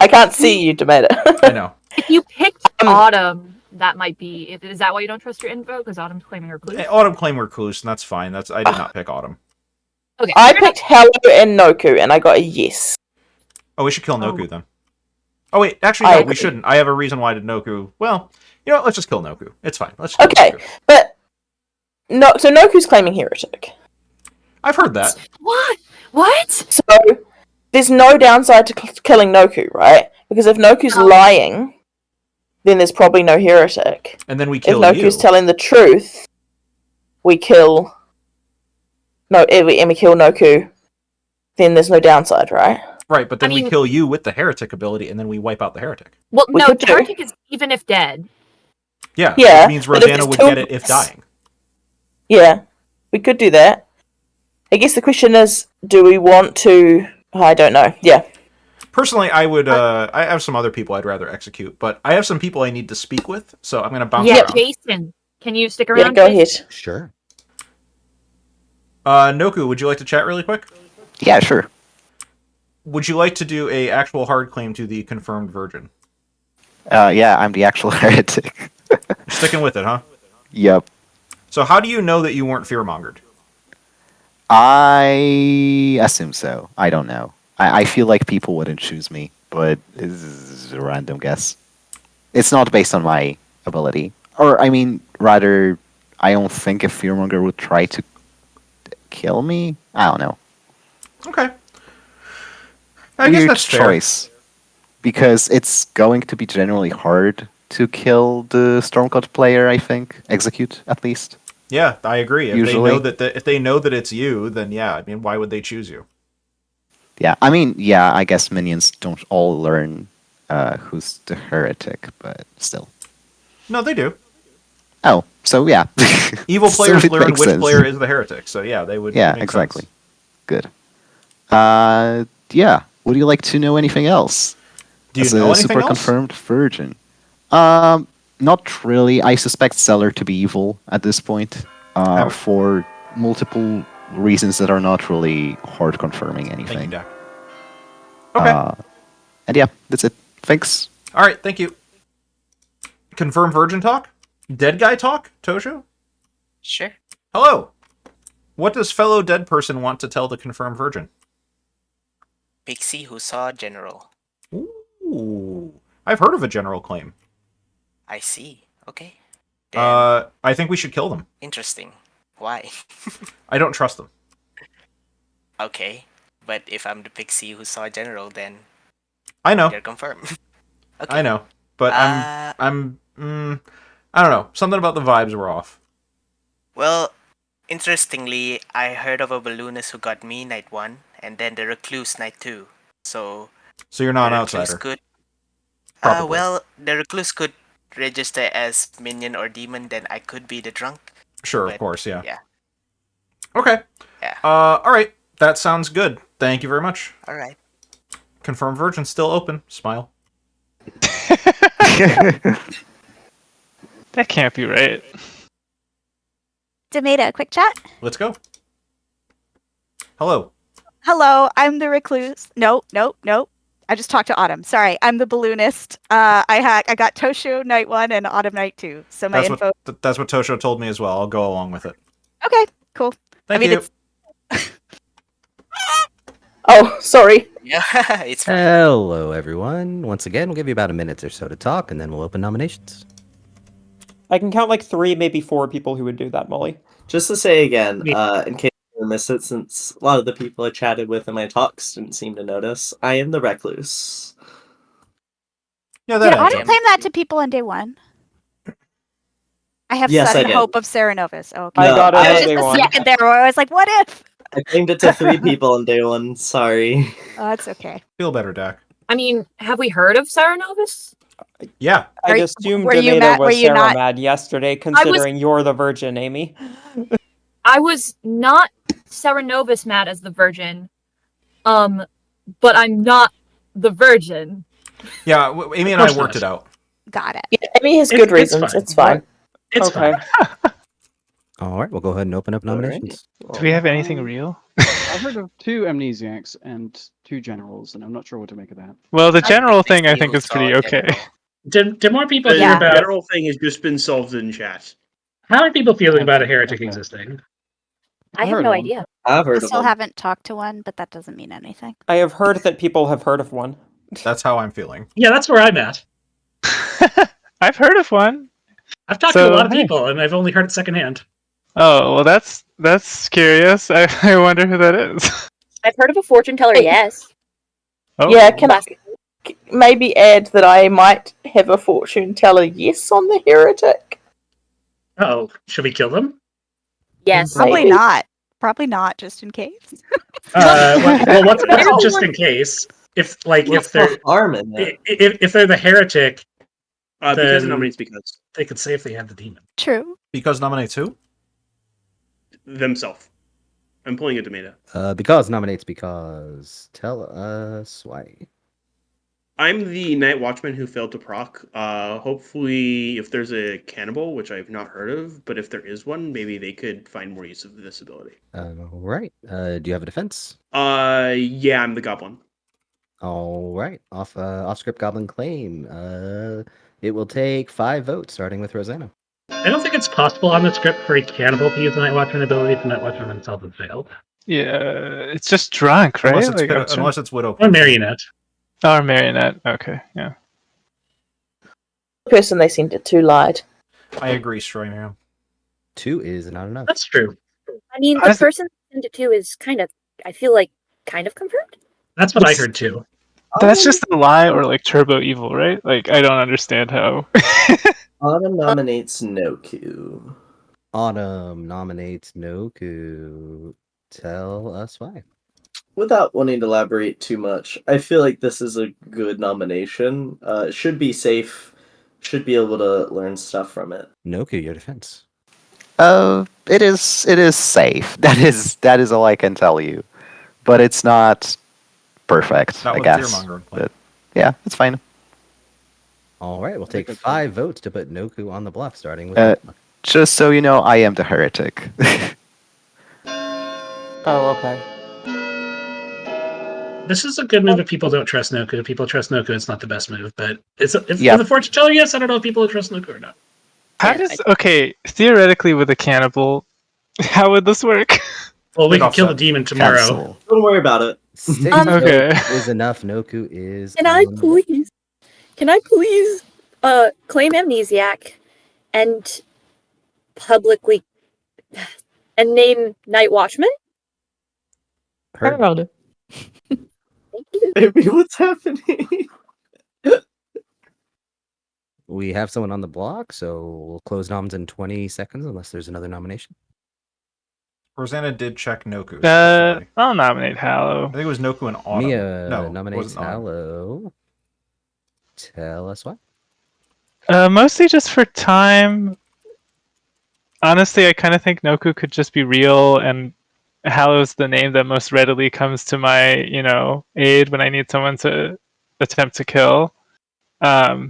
I can't see you, Demeta. I know. If you picked Autumn, that might be... Is that why you don't trust your info? Because Autumn's claiming her clues? Autumn claimed her clues, and that's fine. I did not pick Autumn. Okay. I picked Hello and Noku, and I got a yes. Oh, we should kill Noku, then. Oh, wait. Actually, no, we shouldn't. I have a reason why to Noku... Well, you know what? Let's just kill Noku. It's fine. Let's just kill Noku. But... No, so Noku's claiming heretic. I've heard that. What? So, there's no downside to killing Noku, right? Because if Noku's lying, then there's probably no heretic. And then we kill If Noku's telling the truth, we kill... No, and we kill Noku, then there's no downside, right? Right, but then we kill you with the heretic ability, and then we wipe out the heretic. Well, no, the heretic is even if dead. Yeah, Yeah, it means Rosanna would get it if dying. Yeah, we could do that. I guess the question is, do we want to... I don't know, yeah. Personally, I would, I have some other people I'd rather execute, but I have some people I need to speak with, so I'm going to bounce around. Jason, can you stick around? Yeah, go ahead. Sure. Noku, would you like to chat really quick? Yeah, sure. Would you like to do a actual hard claim to the confirmed virgin? Yeah, I'm the actual heretic. Sticking with it, huh? Yep. So how do you know that you weren't fearmongered? I assume so. I don't know. I feel like people wouldn't choose me, but this is a random guess. It's not based on my ability. Or, I mean, rather, I don't think a fearmonger would try to kill me. I don't know. Okay. I guess that's fair. Choice. Because it's going to be generally hard to kill the Stormcloud player, I think. Execute, at least. Yeah, I agree. Usually. If they know that it's you, then yeah, I mean, why would they choose you? Yeah, I mean, yeah, I guess minions don't all learn who's the heretic, but still. No, they do. Oh, so yeah. Evil players So it learn makes which sense. player is the heretic, so yeah, they would. Yeah, make exactly. sense. Good. Yeah. Would you like to know anything else? Do you As know a anything super else? confirmed virgin. Not really. I suspect Seller to be evil at this point. Have it. For multiple reasons that are not really hard confirming anything. Thank you, Dak. Okay. And yeah, that's it. Thanks. All right, thank you. Confirm virgin talk? Dead guy talk? Tosho? Sure. Hello. What does fellow dead person want to tell the confirmed virgin? Pixie who saw General. Ooh. I've heard of a general claim. I see. Okay. Then, I think we should kill them. interesting. Why? I don't trust them. Okay. But if I'm the Pixie who saw General, then I know. they're confirmed. I know. But I don't know. Something about the vibes were off. Well, interestingly, I heard of a balloonist who got me night 1, and then the recluse night 2. So you're not the an recluse outsider. could, Probably. well, the recluse could register as minion or demon, then I could be the drunk. Sure, But, of course, yeah. Yeah. Okay. Yeah. All right. That sounds good. Thank you very much. All right. Confirmed virgin still open. Smile. That can't be right. Demeta, quick chat. Let's go. Hello. Hello, I'm the recluse. Nope. I just talked to Autumn. Sorry, I'm the balloonist. I got Tosho night 1 and Autumn night 2. So my info. That's what Tosho told me as well. I'll go along with it. Okay, cool. Thank I mean, you. it's Oh, sorry. Yeah, it's fine. Hello, everyone. Once again, we'll give you about a minute or so to talk, and then we'll open nominations. I can count like 3, maybe 4 people who would do that, Molly. Just to say again, in case you missed it, since a lot of the people I chatted with in my talks didn't seem to notice, I am the recluse. Yeah, Did Autumn claim that to people on day 1? I have Yes, I sudden did. hope of Serenovus. Oh, okay. I got it I was on just day a 1. second there where I was like, what if? I claimed it to 3 people on day 1. Sorry. Oh, that's okay. Feel better, Dak. I mean, have we heard of Serenovus? Yeah. I assumed were you Demeta mad- were was you Sarah not- mad yesterday, considering you're the virgin, Amy. I was not Serenovus mad as the virgin, but I'm not the virgin. Yeah, Amy and I worked it out. Got it. Yeah, Amy has good reasons. It's fine. It's Okay. fine. All right, we'll go ahead and open up nominations. Do we have anything real? I've heard of 2 amnesiacs and 2 generals, and I'm not sure what to make of that. Well, the general thing I Pixie think who is pretty saw okay. General. Did more people The hear about general thing has just been solved in chat. how are people feeling about a heretic Okay. existing? I have heard no of 'em. idea. I've I heard of still them. haven't talked to one, but that doesn't mean anything. I have heard that people have heard of one. That's how I'm feeling. Yeah, that's where I'm at. I've heard of one. I've talked to a So, lot of hey. people, and I've only heard it secondhand. Oh, well, that's curious. I wonder who that is. I've heard of a fortune teller, yes. Oh, Yeah, can I maybe add that I might have a fortune teller yes on the heretic? Oh, should we kill them? Yes. Probably Maybe. not. Probably not, just in case. What's just in case? If they're harm in it? if they're the heretic, Because Then- it nominates because they could say if they have the demon. True. Because nominates who? themselves. I'm pulling a tomato. Because nominates because. Tell us why. I'm the night watchman who failed to proc. Hopefully, if there's a cannibal, which I've not heard of, but if there is one, maybe they could find more use of this ability. All right. Do you have a defense? Yeah, I'm the goblin. All right. Off script goblin claim. It will take 5 votes, starting with Rosanna. I don't think it's possible on the script for a cannibal to use the Night Watchman ability if the Night Watchman himself has failed. Yeah, it's just drunk, right? Unless it's Widow. Or Marionette. Or Marionette. Okay, yeah. The person they sent it to lied. I agree, Stroyman. 2 is not enough. That's true. I mean, the person sent it to is kind of, I feel like, kind of confirmed. That's what I heard too. That's just a lie or like turbo evil, right? Like, I don't understand how. Autumn nominates Noku. Autumn nominates Noku. Tell us why. Without wanting to elaborate too much, I feel like this is a good nomination. Should be safe. Should be able to learn stuff from it. Noku, your defense. It is safe. That is all I can tell you. but it's not perfect, Not I with guess. Fearmonger in play. But yeah, it's fine. All right, we'll take 5 votes to put Noku on the bluff, starting with. Just so you know, I am the heretic. Oh, okay. This is a good move if people don't trust Noku. If people trust Noku, it's not the best move, but if Yeah. for the fortune teller, yes, I don't know if people trust Noku or not. How does okay theoretically with a cannibal? How would this work? Well, we Big can kill the offset. demon tomorrow. Cancel. Don't worry about it. 6 Okay. votes is enough. Noku is. Can I on the bluff. please? Can I please claim amnesiac and publicly and name Night Watchman? Heard. Harold. Thank you. Baby, what's happening? We have someone on the block, so we'll close noms in 20 seconds unless there's another nomination. Rosanna did check Noku. Specifically. I'll nominate I Hallow. think it was Noku and Autumn. Mia No, it nominates wasn't Autumn. Hallow. Tell us why. Mostly just for time. Honestly, I kind of think Noku could just be real, and Hallow's the name that most readily comes to my, aid when I need someone to attempt to kill. Does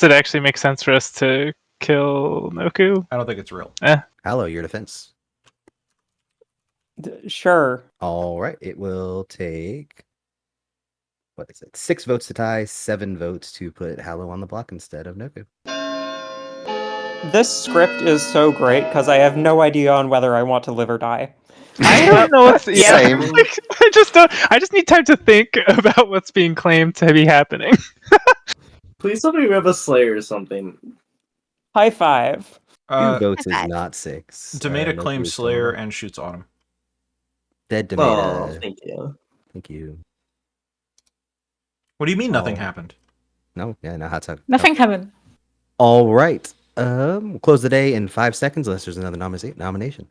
it actually make sense for us to kill Noku? I don't think it's real. Hallow, your defense. Sure. All right, it will take. What is it? 6 votes to tie, 7 votes to put Hallow on the block instead of Noku. This script is so great because I have no idea on whether I want to live or die. I don't know what's Same. I just need time to think about what's being claimed to be happening. Please tell me we have a Slayer or something. High five. 2 votes is Five. not 6. Demeta Noku claims is still Slayer on. and shoots Autumn. Dead Oh, Demeta. thank you. Thank you. What do you mean nothing Oh. happened? No, yeah, no hot tub. Nothing happened. All right. We'll close the day in 5 seconds unless there's another nomination.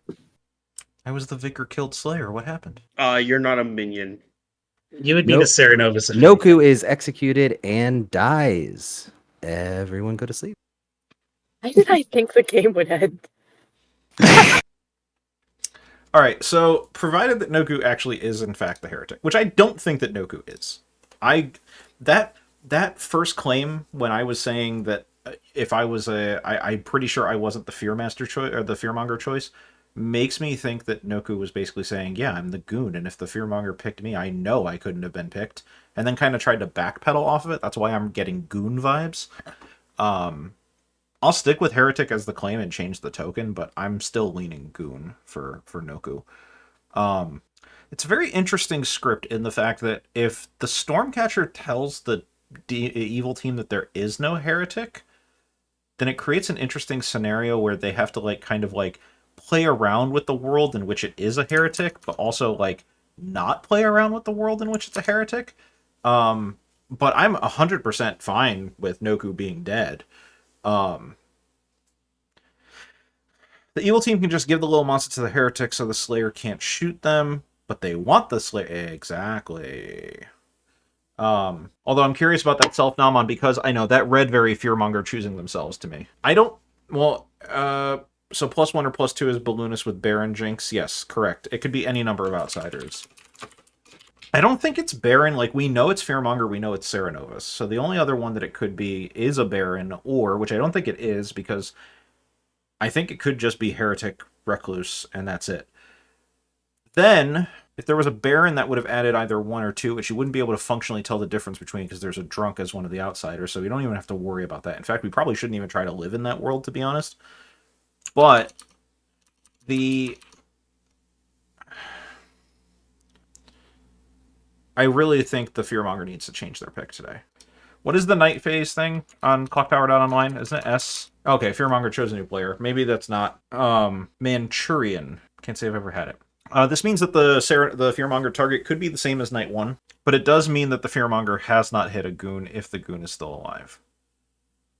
I was the Vicar killed Slayer. What happened? You're not a minion. You would be Nope. the Serenovus. Noku is executed and dies. Everyone go to sleep. Why did I think the game would end? All right, so provided that Noku actually is in fact the heretic, which I don't think that Noku is. That first claim when I was saying that if I was I'm pretty sure I wasn't the Fearmaster choice or the Fearmonger choice, makes me think that Noku was basically saying, yeah, I'm the goon, and if the Fearmonger picked me, I know I couldn't have been picked, and then kind of tried to backpedal off of it. That's why I'm getting goon vibes. I'll stick with heretic as the claim and change the token, but I'm still leaning goon for Noku. It's a very interesting script in the fact that if the Stormcatcher tells the evil team that there is no heretic, then it creates an interesting scenario where they have to kind of play around with the world in which it is a heretic, but also not play around with the world in which it's a heretic. But I'm 100% fine with Noku being dead. The evil team can just give the little monster to the heretic so the Slayer can't shoot them, but they want the Slayer. Exactly. Although I'm curious about that self-nom on, because I know that read very Fearmonger choosing themselves to me. I don't... Well, so +1 or +2 is Balloonist with Baron Jinx. Yes, correct. It could be any number of outsiders. I don't think it's Baron. We know it's Fearmonger, we know it's Serenovus. So the only other one that it could be is a Baron, or, which I don't think it is, because I think it could just be Heretic, Recluse, and that's it. Then, if there was a Baron, that would have added either 1 or 2, which you wouldn't be able to functionally tell the difference between, because there's a Drunk as one of the outsiders, so we don't even have to worry about that. In fact, we probably shouldn't even try to live in that world, to be honest. But I really think the Fearmonger needs to change their pick today. What is the night phase thing on ClockTower.online? Isn't it S? Okay, Fearmonger chose a new player. Maybe that's not Manchurian. Can't say I've ever had it. This means that the Fearmonger target could be the same as Night 1, but it does mean that the Fearmonger has not hit a goon if the goon is still alive.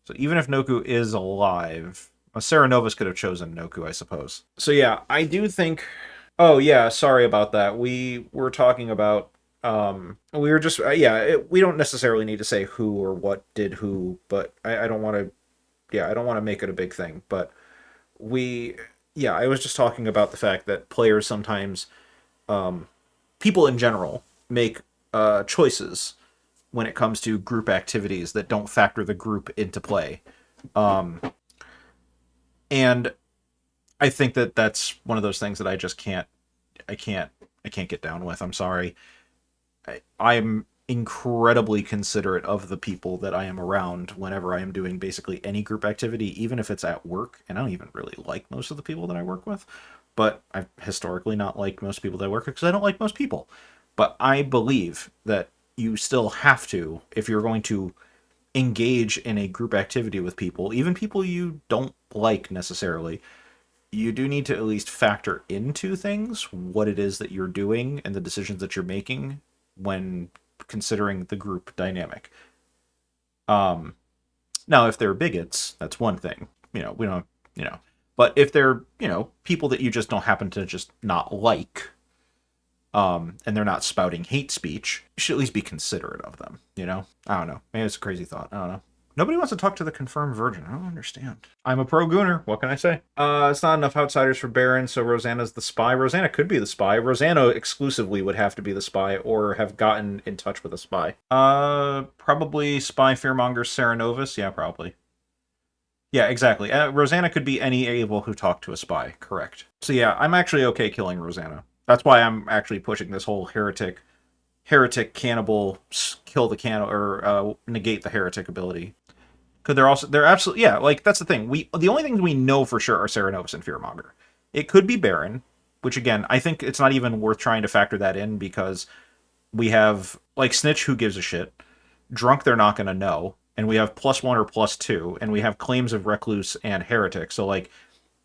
So even if Noku is alive, Serenovus could have chosen Noku, I suppose. So yeah, I do think... Oh yeah, sorry about that. We were talking about... we were just... we don't necessarily need to say who or what did who, but I don't want to... Yeah, I don't want to make it a big thing, but I was just talking about the fact that players sometimes people in general make choices when it comes to group activities that don't factor the group into play. And I think that that's one of those things that I just can't get down with. I'm sorry. I'm incredibly considerate of the people that I am around whenever I am doing basically any group activity, even if it's at work. And I don't even really like most of the people that I work with, but I've historically not liked most people that I work with because I don't like most people. But I believe that you still have to, if you're going to engage in a group activity with people, even people you don't like necessarily, you do need to at least factor into things what it is that you're doing and the decisions that you're making when considering the group dynamic. Now, if they're bigots, that's one thing. We don't, but if they're, people that you just don't happen to just not like, and they're not spouting hate speech, you should at least be considerate of them, I don't know. Maybe it's a crazy thought. I don't know. Nobody wants to talk to the confirmed virgin. I don't understand. I'm a pro-gooner. What can I say? It's not enough outsiders for Baron, so Rosanna's the spy. Rosanna could be the spy. Rosanna exclusively would have to be the spy or have gotten in touch with a spy. Probably spy, fearmonger, Serenovus. Yeah, probably. Yeah, exactly. Rosanna could be any evil who talked to a spy. Correct. So yeah, I'm actually okay killing Rosanna. That's why I'm actually pushing this whole heretic cannibal, kill the cannibal, or negate the heretic ability. Because they're absolutely, yeah, like, that's the thing. The only things we know for sure are Serenovus and Fearmonger. It could be Baron, which, again, I think it's not even worth trying to factor that in, because we have, like, Snitch, who gives a shit. Drunk, they're not going to know. And we have +1 or +2, and we have claims of Recluse and Heretic, so, like,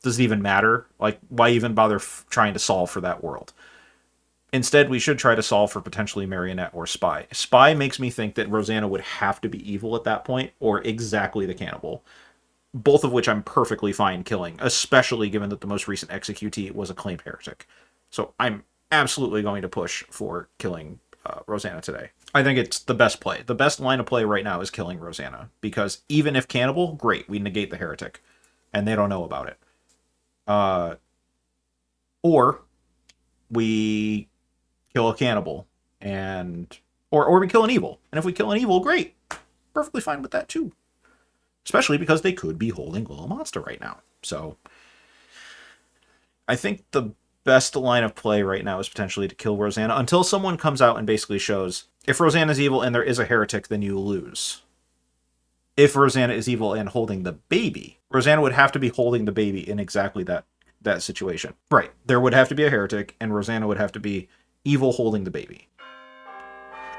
does it even matter? Like, why even bother trying to solve for that world? Instead, we should try to solve for potentially Marionette or Spy. Spy makes me think that Rosanna would have to be evil at that point, or exactly the cannibal. Both of which I'm perfectly fine killing, especially given that the most recent executee was a claimed heretic. So I'm absolutely going to push for killing Rosanna today. I think it's the best play. The best line of play right now is killing Rosanna, because even if cannibal, great, we negate the heretic, and they don't know about it. Or we kill a cannibal, or we kill an evil. And if we kill an evil, great. Perfectly fine with that too. Especially because they could be holding a little monster right now. So I think the best line of play right now is potentially to kill Rosanna until someone comes out and basically shows, if Rosanna's evil and there is a heretic, then you lose. If Rosanna is evil and holding the baby, Rosanna would have to be holding the baby in exactly that situation. Right. There would have to be a heretic, and Rosanna would have to be evil holding the baby.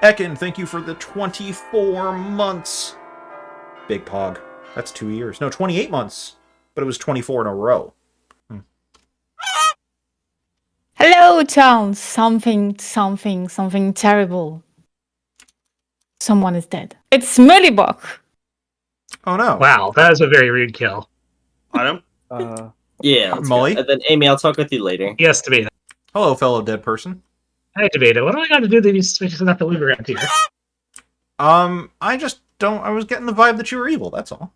Ekin, thank you for the 24 months. Big Pog. That's 2 years. No, 28 months. But it was 24 in a row. Hello, town. Something terrible. Someone is dead. It's Mullibok. Oh no. Wow, that is a very rude kill. Autumn? Yeah, let's Molly? go. And then Amy, I'll talk with you later. Yes, Tomato. Hello, fellow dead person. Hi, Tomato. What do I got to do to these switches not to live around here? I just don't. I was getting the vibe that you were evil. That's all.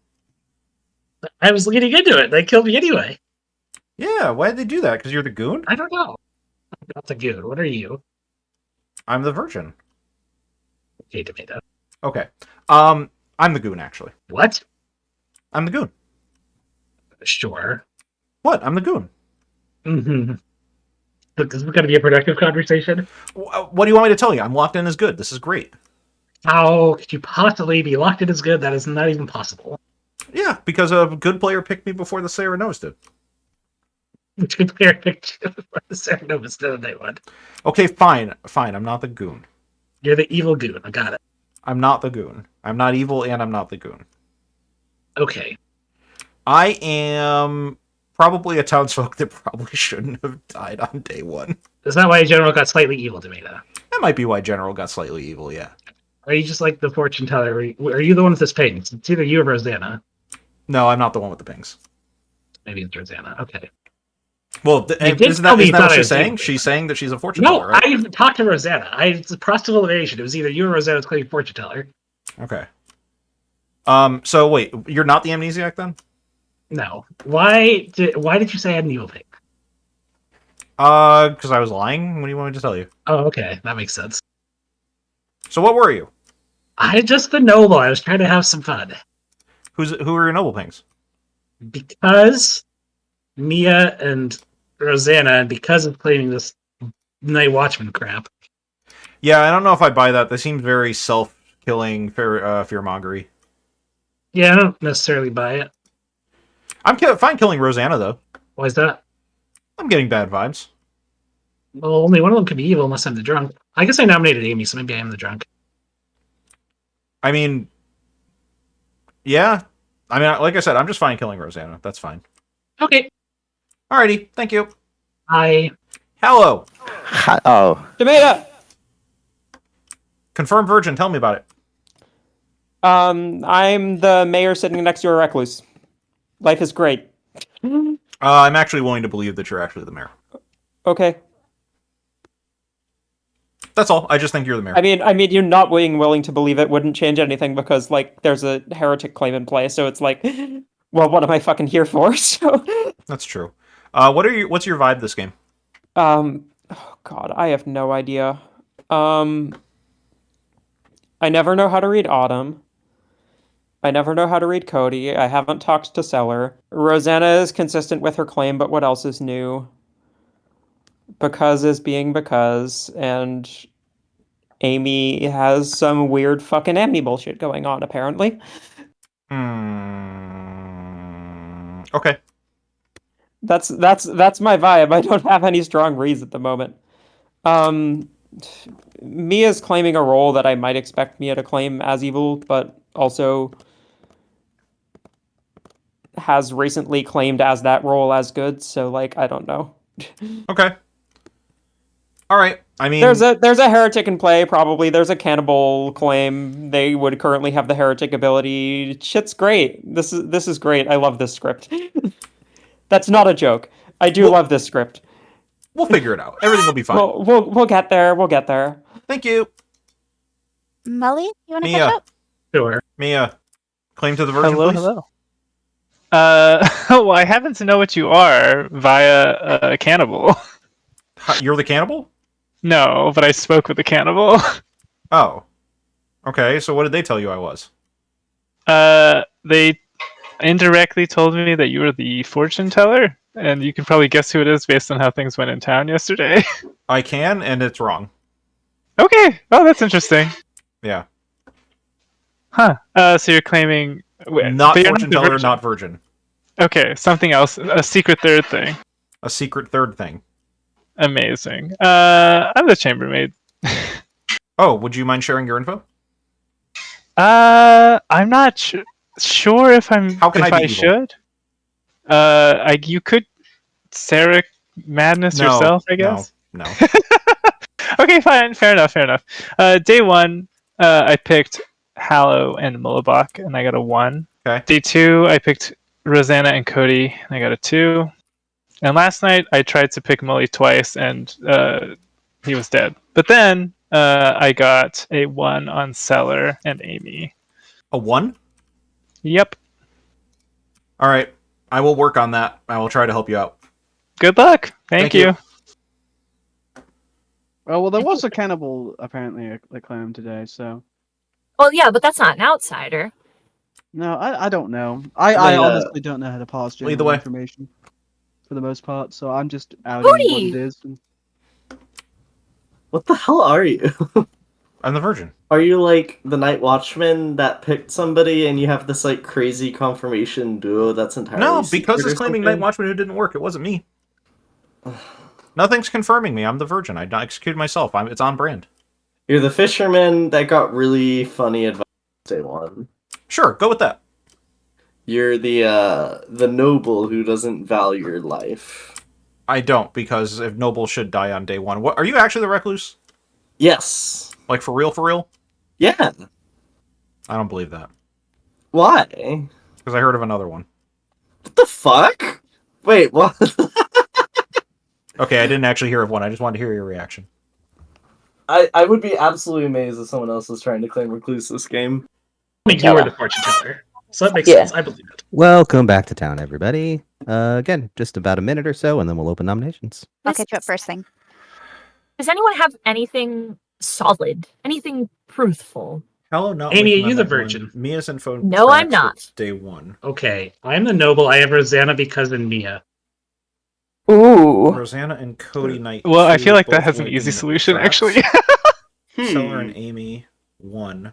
I was getting into it. They killed me anyway. Yeah, why did they do that? Because you're the goon? I don't know. I'm not the goon. What are you? I'm the virgin. Okay, Tomato. Okay. I'm the goon, actually. What? I'm the goon. Sure. What? I'm the goon. Mm-hmm. This is going to be a productive conversation. What do you want me to tell you? I'm locked in as good. This is great. How could you possibly be locked in as good? That is not even possible. Yeah, because a good player picked me before the Serenovus did. Which good player picked you before the Serenovus did they would? Okay, fine. Fine, I'm not the goon. You're the evil goon. I got it. I'm not the goon. I'm not evil, and I'm not the goon. Okay. I am probably a townsfolk that probably shouldn't have died on day one. Is that why General got slightly evil, Tomato? That might be why General got slightly evil, yeah. Are you just like the fortune teller? Are you the one with this pings? It's either you or Rosanna. No, I'm not the one with the pings. Maybe it's Rosanna. Okay. Well, isn't that what she's saying? She's saying that she's a fortune teller, right? I talked to Rosanna. It's a process of elimination. It was either you or Rosanna's claiming fortune teller. Okay. So wait, you're not the amnesiac then? No. Why did you say I had an evil pig? Because I was lying. What do you want me to tell you? Oh, okay, that makes sense. So what were you? I just the noble. I was trying to have some fun. Who are your noble pings? Because Mia and Rosanna, and because of claiming this Night Watchman crap. Yeah, I don't know if I buy that. They seem very self-killing, fearmongery. Yeah, I don't necessarily buy it. I'm fine killing Rosanna, though. Why is that? I'm getting bad vibes. Well, only one of them could be evil unless I'm the drunk. I guess I nominated Amy, so maybe I am the drunk. I mean, yeah. I mean, like I said, I'm just fine killing Rosanna. That's fine. Okay. Alrighty, thank you. Hi. Hello. Oh. Tomato! Confirmed virgin, tell me about it. I'm the mayor sitting next to a recluse. Life is great. I'm actually willing to believe that you're actually the mayor. Okay. That's all. I just think you're the mayor. I mean, you not being willing to believe it wouldn't change anything because, like, there's a heretic claim in play. So it's like, well, what am I fucking here for? So that's true. What's your vibe this game? Oh God, I have no idea. I never know how to read Autumn. I never know how to read Cody. I haven't talked to Seller. Rosanna is consistent with her claim, but what else is new? Because is being because, and Amy has some weird fucking Amy bullshit going on, apparently. Okay. That's my vibe. I don't have any strong reads at the moment. Mia's claiming a role that I might expect Mia to claim as evil, but also has recently claimed as that role as good, so like I don't know. Okay. All right. I mean, there's a heretic in play, probably. There's a cannibal claim. They would currently have the heretic ability. Shit's great. This is great. I love this script. That's not a joke. I do love this script. We'll figure it out. Everything will be fine. We'll get there. We'll get there. Thank you. Molly, you want to Mia. catch up? Sure. Mia, claim to the virgin, Hello, please. hello. Well, I happen to know what you are via a cannibal. You're the cannibal? No, but I spoke with the cannibal. Oh. Okay, so what did they tell you I was? They indirectly told me that you were the fortune teller, and you can probably guess who it is based on how things went in town yesterday. I can, and it's wrong. Okay. Oh, that's interesting. Yeah. Huh. So you're claiming not but you're fortune not the teller, virgin. not virgin. Okay, something else. A secret third thing. A secret third thing. Amazing. I'm the chambermaid. Oh, would you mind sharing your info? I'm not sure if I'm. How can if I be should. You could Sarah Madness No, yourself, I guess. No. Okay, fine. Fair enough. Day one, I picked Hallow and Mullabach, and I got a 1. Okay. Day 2, I picked Rosanna and Cody, and I got a 2. And last night, I tried to pick Mully twice, and he was dead. But then I got a 1 on Seller and Amy. A 1? Yep. All right. I will work on that. I will try to help you out. Good luck. Thank you. Oh, well, there was a cannibal apparently that claimed today, so. Well, yeah, but that's not an outsider. No, I don't know. I honestly don't know how to parse general information for the most part, so I'm just outing what it is. What the hell are you? I'm the virgin. Are you like the Night Watchman that picked somebody and you have this like crazy confirmation duo that's entirely No, because secret it's or claiming something? Night Watchman who didn't work. It wasn't me. Nothing's confirming me. I'm the virgin. I executed myself. It's on brand. You're the fisherman that got really funny advice day one. Sure, go with that. You're the noble who doesn't value your life. I don't, because if noble should die on day one. What are you actually the recluse? Yes. Like for real, for real? Yeah. I don't believe that. Why? Because I heard of another one. What the fuck? Wait, what? Okay, I didn't actually hear of one. I just wanted to hear your reaction. I would be absolutely amazed if someone else was trying to claim recluse this game. You were the fortune teller. So that makes sense. I believe it. Welcome back to town, everybody. Again, just about a minute or so, and then we'll open nominations. I'll catch you up first thing. Does anyone have anything solid? Anything truthful? Hello, not Amy, waking are you on the that one. virgin? Mia's info. No, I'm tracks not. with Day one. Okay, I'm the noble. I have Rosanna because in Mia. Ooh. Rosanna and Cody Knight. Well, I feel like that both has an went easy in solution, tracks. actually. Seller and Amy 1.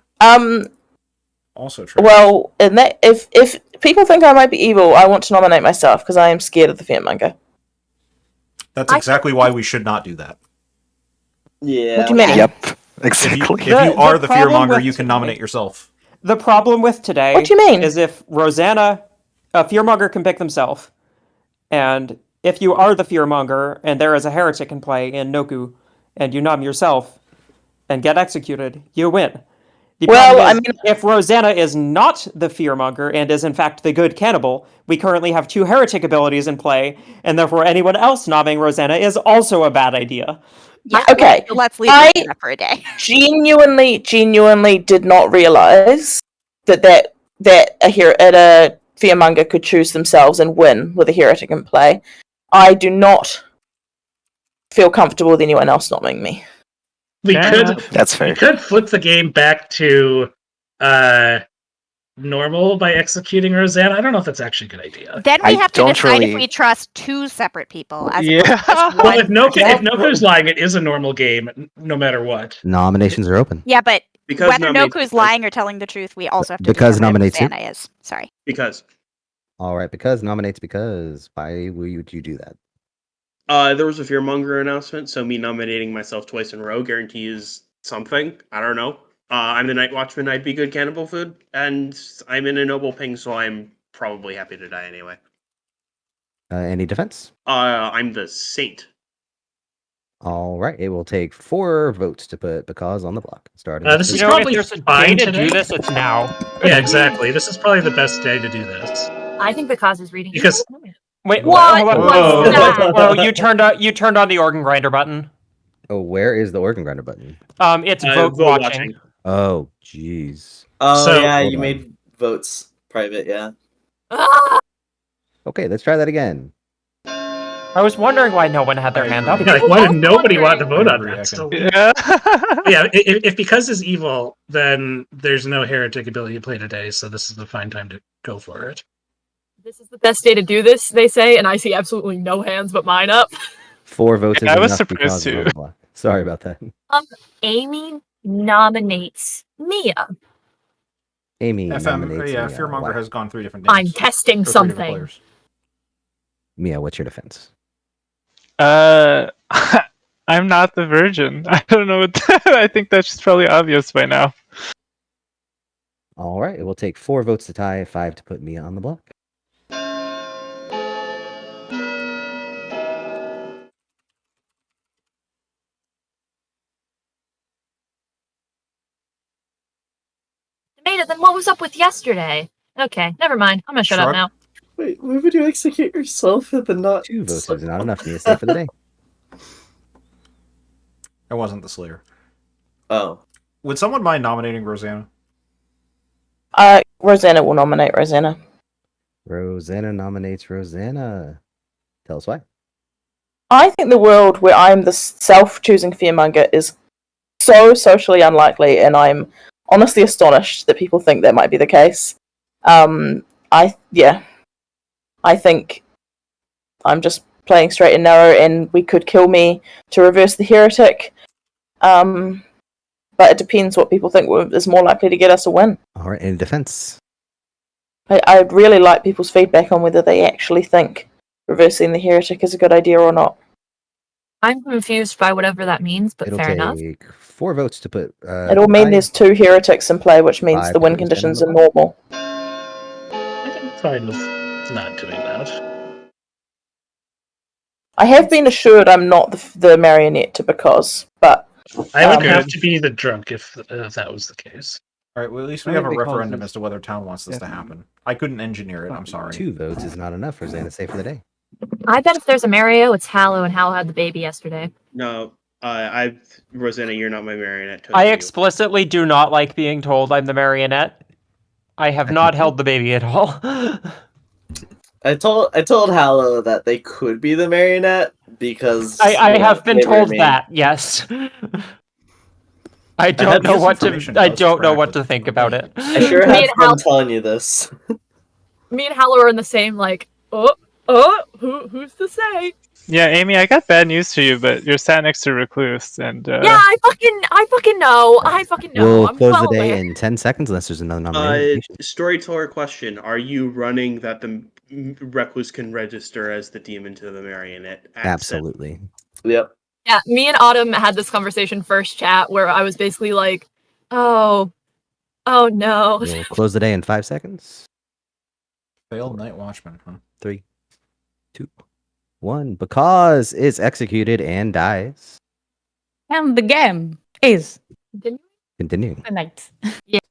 Also true. Well, in that, if people think I might be evil, I want to nominate myself because I am scared of the fearmonger. That's exactly why we should not do that. Yeah. What do you mean? Yep, exactly. If you are the problem fearmonger, with you can nominate yourself. The problem with today What do you mean? is if Rosanna, a fearmonger can pick themselves, and if you are the fearmonger and there is a heretic in play in Noku, and you nom yourself and get executed, you win. The problem is, if Rosanna is not the fearmonger and is in fact the good cannibal, we currently have 2 heretic abilities in play, and therefore anyone else nomming Rosanna is also a bad idea. Yeah. Okay. Let's leave I Rosanna for a day. genuinely did not realize that a fearmonger could choose themselves and win with a heretic in play. I do not feel comfortable with anyone else nomming me. That's fair. We could flip the game back to normal by executing Rosanna. I don't know if that's actually a good idea. Then we have to decide if we trust 2 separate people as opposed to just one. Well, if Noku's lying, it is a normal game, no matter what. Nominations are open. Yeah, but Because whether nominates- Noku's lying or telling the truth, we also have to Because determine if nominates who? Rosanna is. Sorry. Because All right, because nominates because. Why would you do that? there was a fearmonger announcement, so me nominating myself twice in a row guarantees something. I don't know. I'm the Night Watchman. I'd be good cannibal food, and I'm in a noble ping, so I'm probably happy to die anyway. Any defense? I'm the Saint. All right, it will take 4 votes to put because on the block. Starting. This is probably if there's a fine day to today. do this, it's now. Yeah, exactly. This is probably the best day to do this. I think because is reading. Because Wait, What hold on. was that? Whoa, you turned on the organ grinder button. Oh, where is the organ grinder button? It's vote watching. Oh, jeez. Oh, So- yeah, Hold you on. made votes private, yeah. Okay, let's try that again. I was wondering why no one had their hand up. Yeah, like, why did nobody want to vote on agree, that? I So, can- yeah, if because is evil, then there's no heretic ability to play today, so this is the fine time to go for it. This is the best day to do this, they say, and I see absolutely no hands but mine up. 4 votes Yeah, is I was enough surprised because too. on the block. Sorry about that. Amy nominates Mia. Amy nominates Mia. Fearmonger Why? has gone 3 different days. I'm testing For 3 different something. players. Mia, what's your defense? I'm not the virgin. I don't know what I think that's probably obvious by now. All right, it will take 4 votes to tie, 5 to put Mia on the block. Tomato, then what was up with yesterday? Okay, never mind. I'm gonna shut up Shrug. now. Wait, why would you execute yourself at the not? 2 votes is not enough. Mia, stay for the day. I wasn't the Slayer. Oh. Would someone mind nominating Rosanna? Rosanna will nominate Rosanna. Rosanna nominates Rosanna. Tell us why. I think the world where I'm the self-choosing fearmonger is so socially unlikely, and I'm honestly astonished that people think that might be the case. I think I'm just playing straight and narrow, and we could kill me to reverse the heretic. But it depends what people think is more likely to get us a win. All right, in defense. I'd really like people's feedback on whether they actually think reversing the heretic is a good idea or not. I'm confused by whatever that means, but It'll fair take enough. 4 votes to put. It'll mean tie. there's 2 heretics in play, which means 5 the to win put Rosanna conditions on are the block. normal. I'm fine with not doing that. I have been assured I'm not the marionette to because, but I would have to be the drunk if that was the case. All right, well, at least we I have a think because referendum it's- as to whether town wants this to happen. I couldn't engineer it, I'm sorry. 2 votes is not enough. Rosanna, stay for the day. I bet if there's a Mario, it's Hallow, and Hallow had the baby yesterday. No, Rosanna, you're not my marionette. I explicitly do not like being told I'm the marionette. I have not held the baby at all. I told Hallow that they could be the marionette because I have been told me. that. Yes. I don't know what to. I don't know what to think about it. I sure Me had and fun telling you this. Me and Hallow are in the same like, who's to say? Yeah, Amy, I got bad news for you, but you're sat next to Recluse, and Yeah, I fucking know. I fucking know. We'll I'm close well the day aware. in 10 seconds unless there's another nomination. Storyteller question: are you running that the Recluse can register as the demon to the marionette? Absolutely. Yep. Yeah, me and Autumn had this conversation first chat where I was basically like, oh no. We'll close the day in 5 seconds. Failed Night Watchman, huh? 3, 2, 1. Because is executed and dies. And the game is Continuing. the night. Yeah.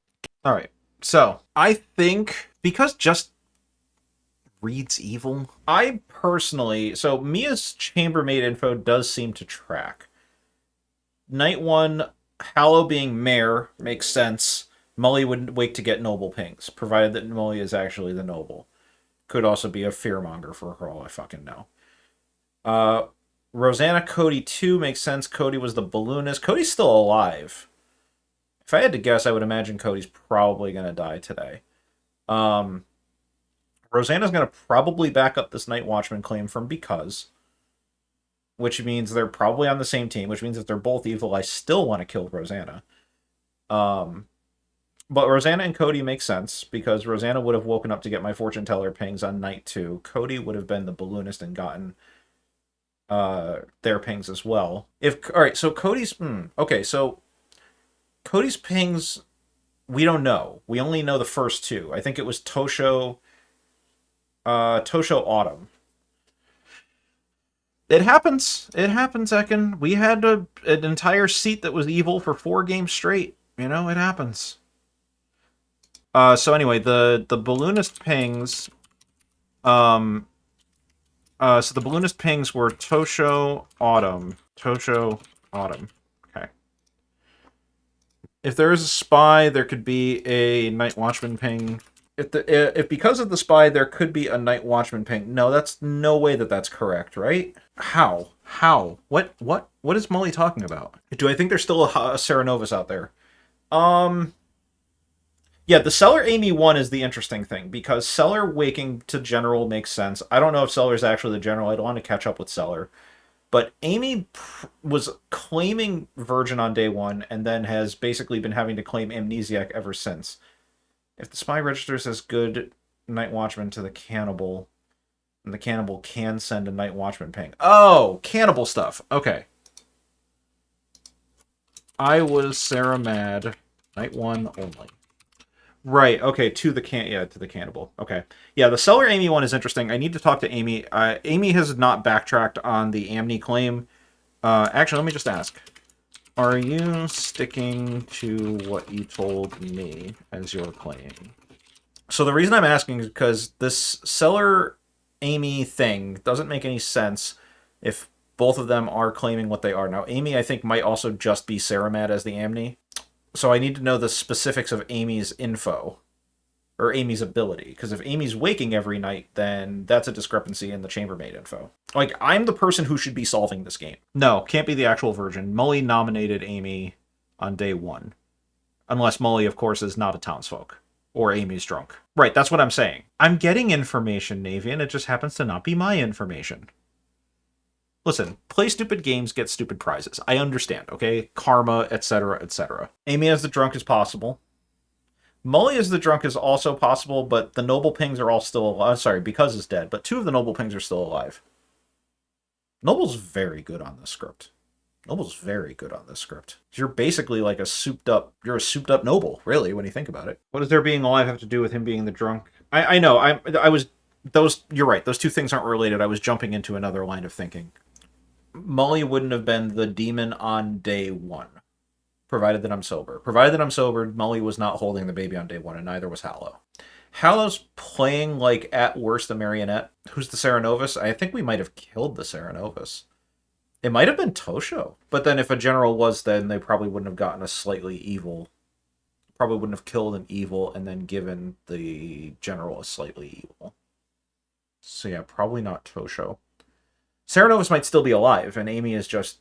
All right. So I think because just reads evil, I personally, so Mia's chambermaid info does seem to track. Night 1, Hallow being mayor makes sense. Mully would wake to get noble pings, provided that Mully is actually the noble. Could also be a fearmonger for all I fucking know. Rosanna Cody 2 makes sense. Cody was the balloonist. Cody's still alive. If I had to guess, I would imagine Cody's probably going to die today. Rosanna's going to probably back up this Night Watchman claim from because, which means they're probably on the same team, which means if they're both evil, I still want to kill Rosanna. But Rosanna and Cody make sense because Rosanna would have woken up to get my fortune teller pings on night 2. Cody would have been the balloonist and gotten their pings as well. All right, so Cody's okay, so Cody's pings we don't know. We only know the first 2. I think it was Tosho Autumn. It happens. It happens, Ekin. We had an entire seat that was evil for 4 games straight. You know, it happens. So anyway, the balloonist pings. So the balloonist pings were Tosho Autumn. Tosho Autumn. Okay. If there is a spy, there could be a Night Watchman ping. If because of the spy there could be a Night Watchman ping. No, that's no way that's correct, right? How? What is Molly talking about? Do I think there's still a Serenovus out there? Yeah, the Cellar Amy 1 is the interesting thing, because Cellar waking to General makes sense. I don't know if Cellar's actually the General. I don't want to catch up with Cellar. But Amy was claiming Virgin on day 1, and then has basically been having to claim Amnesiac ever since. If the spy registers as good Night Watchman to the Cannibal, then the Cannibal can send a Night Watchman ping. Oh, Cannibal stuff. Okay. I was Sarah Mad. Night 1 only. Right, okay, to the Cannibal. Okay. Yeah, the Cellar Amy 1 is interesting. I need to talk to Amy. Amy has not backtracked on the Amni claim. Actually, let me just ask. Are you sticking to what you told me as your claim? So the reason I'm asking is because this Cellar Amy thing doesn't make any sense if both of them are claiming what they are. Now, Amy, I think, might also just be Saramad as the Amni. So I need to know the specifics of Amy's info, or Amy's ability, because if Amy's waking every night, then that's a discrepancy in the chambermaid info. Like, I'm the person who should be solving this game. No, can't be the actual Virgin. Mully nominated Amy on day 1. Unless Mully, of course, is not a townsfolk. Or Amy's drunk. Right, that's what I'm saying. I'm getting information, Navy, and it just happens to not be my information. Listen, play stupid games, get stupid prizes. I understand, okay? Karma, etc., etc. Amy as the drunk is possible. Mully as the drunk is also possible, but the noble pings are all still alive. Sorry, because is dead, but 2 of the noble pings are still alive. Noble's very good on this script. Noble's very good on this script. You're basically like a souped up noble, really, when you think about it. What does their being alive have to do with him being the drunk? I know, you're right, those 2 things aren't related. I was jumping into another line of thinking. Mully wouldn't have been the demon on day 1, provided that I'm sober. Provided that I'm sober, Mully was not holding the baby on day 1, and neither was Hallow. Hallow's playing, like, at worst, the marionette. Who's the Serenovus? I think we might have killed the Serenovus. It might have been Tosho. But then if a general was, then they probably wouldn't have gotten a slightly evil probably wouldn't have killed an evil and then given the general a slightly evil. So yeah, probably not Tosho. Serenovus might still be alive, and Amy is just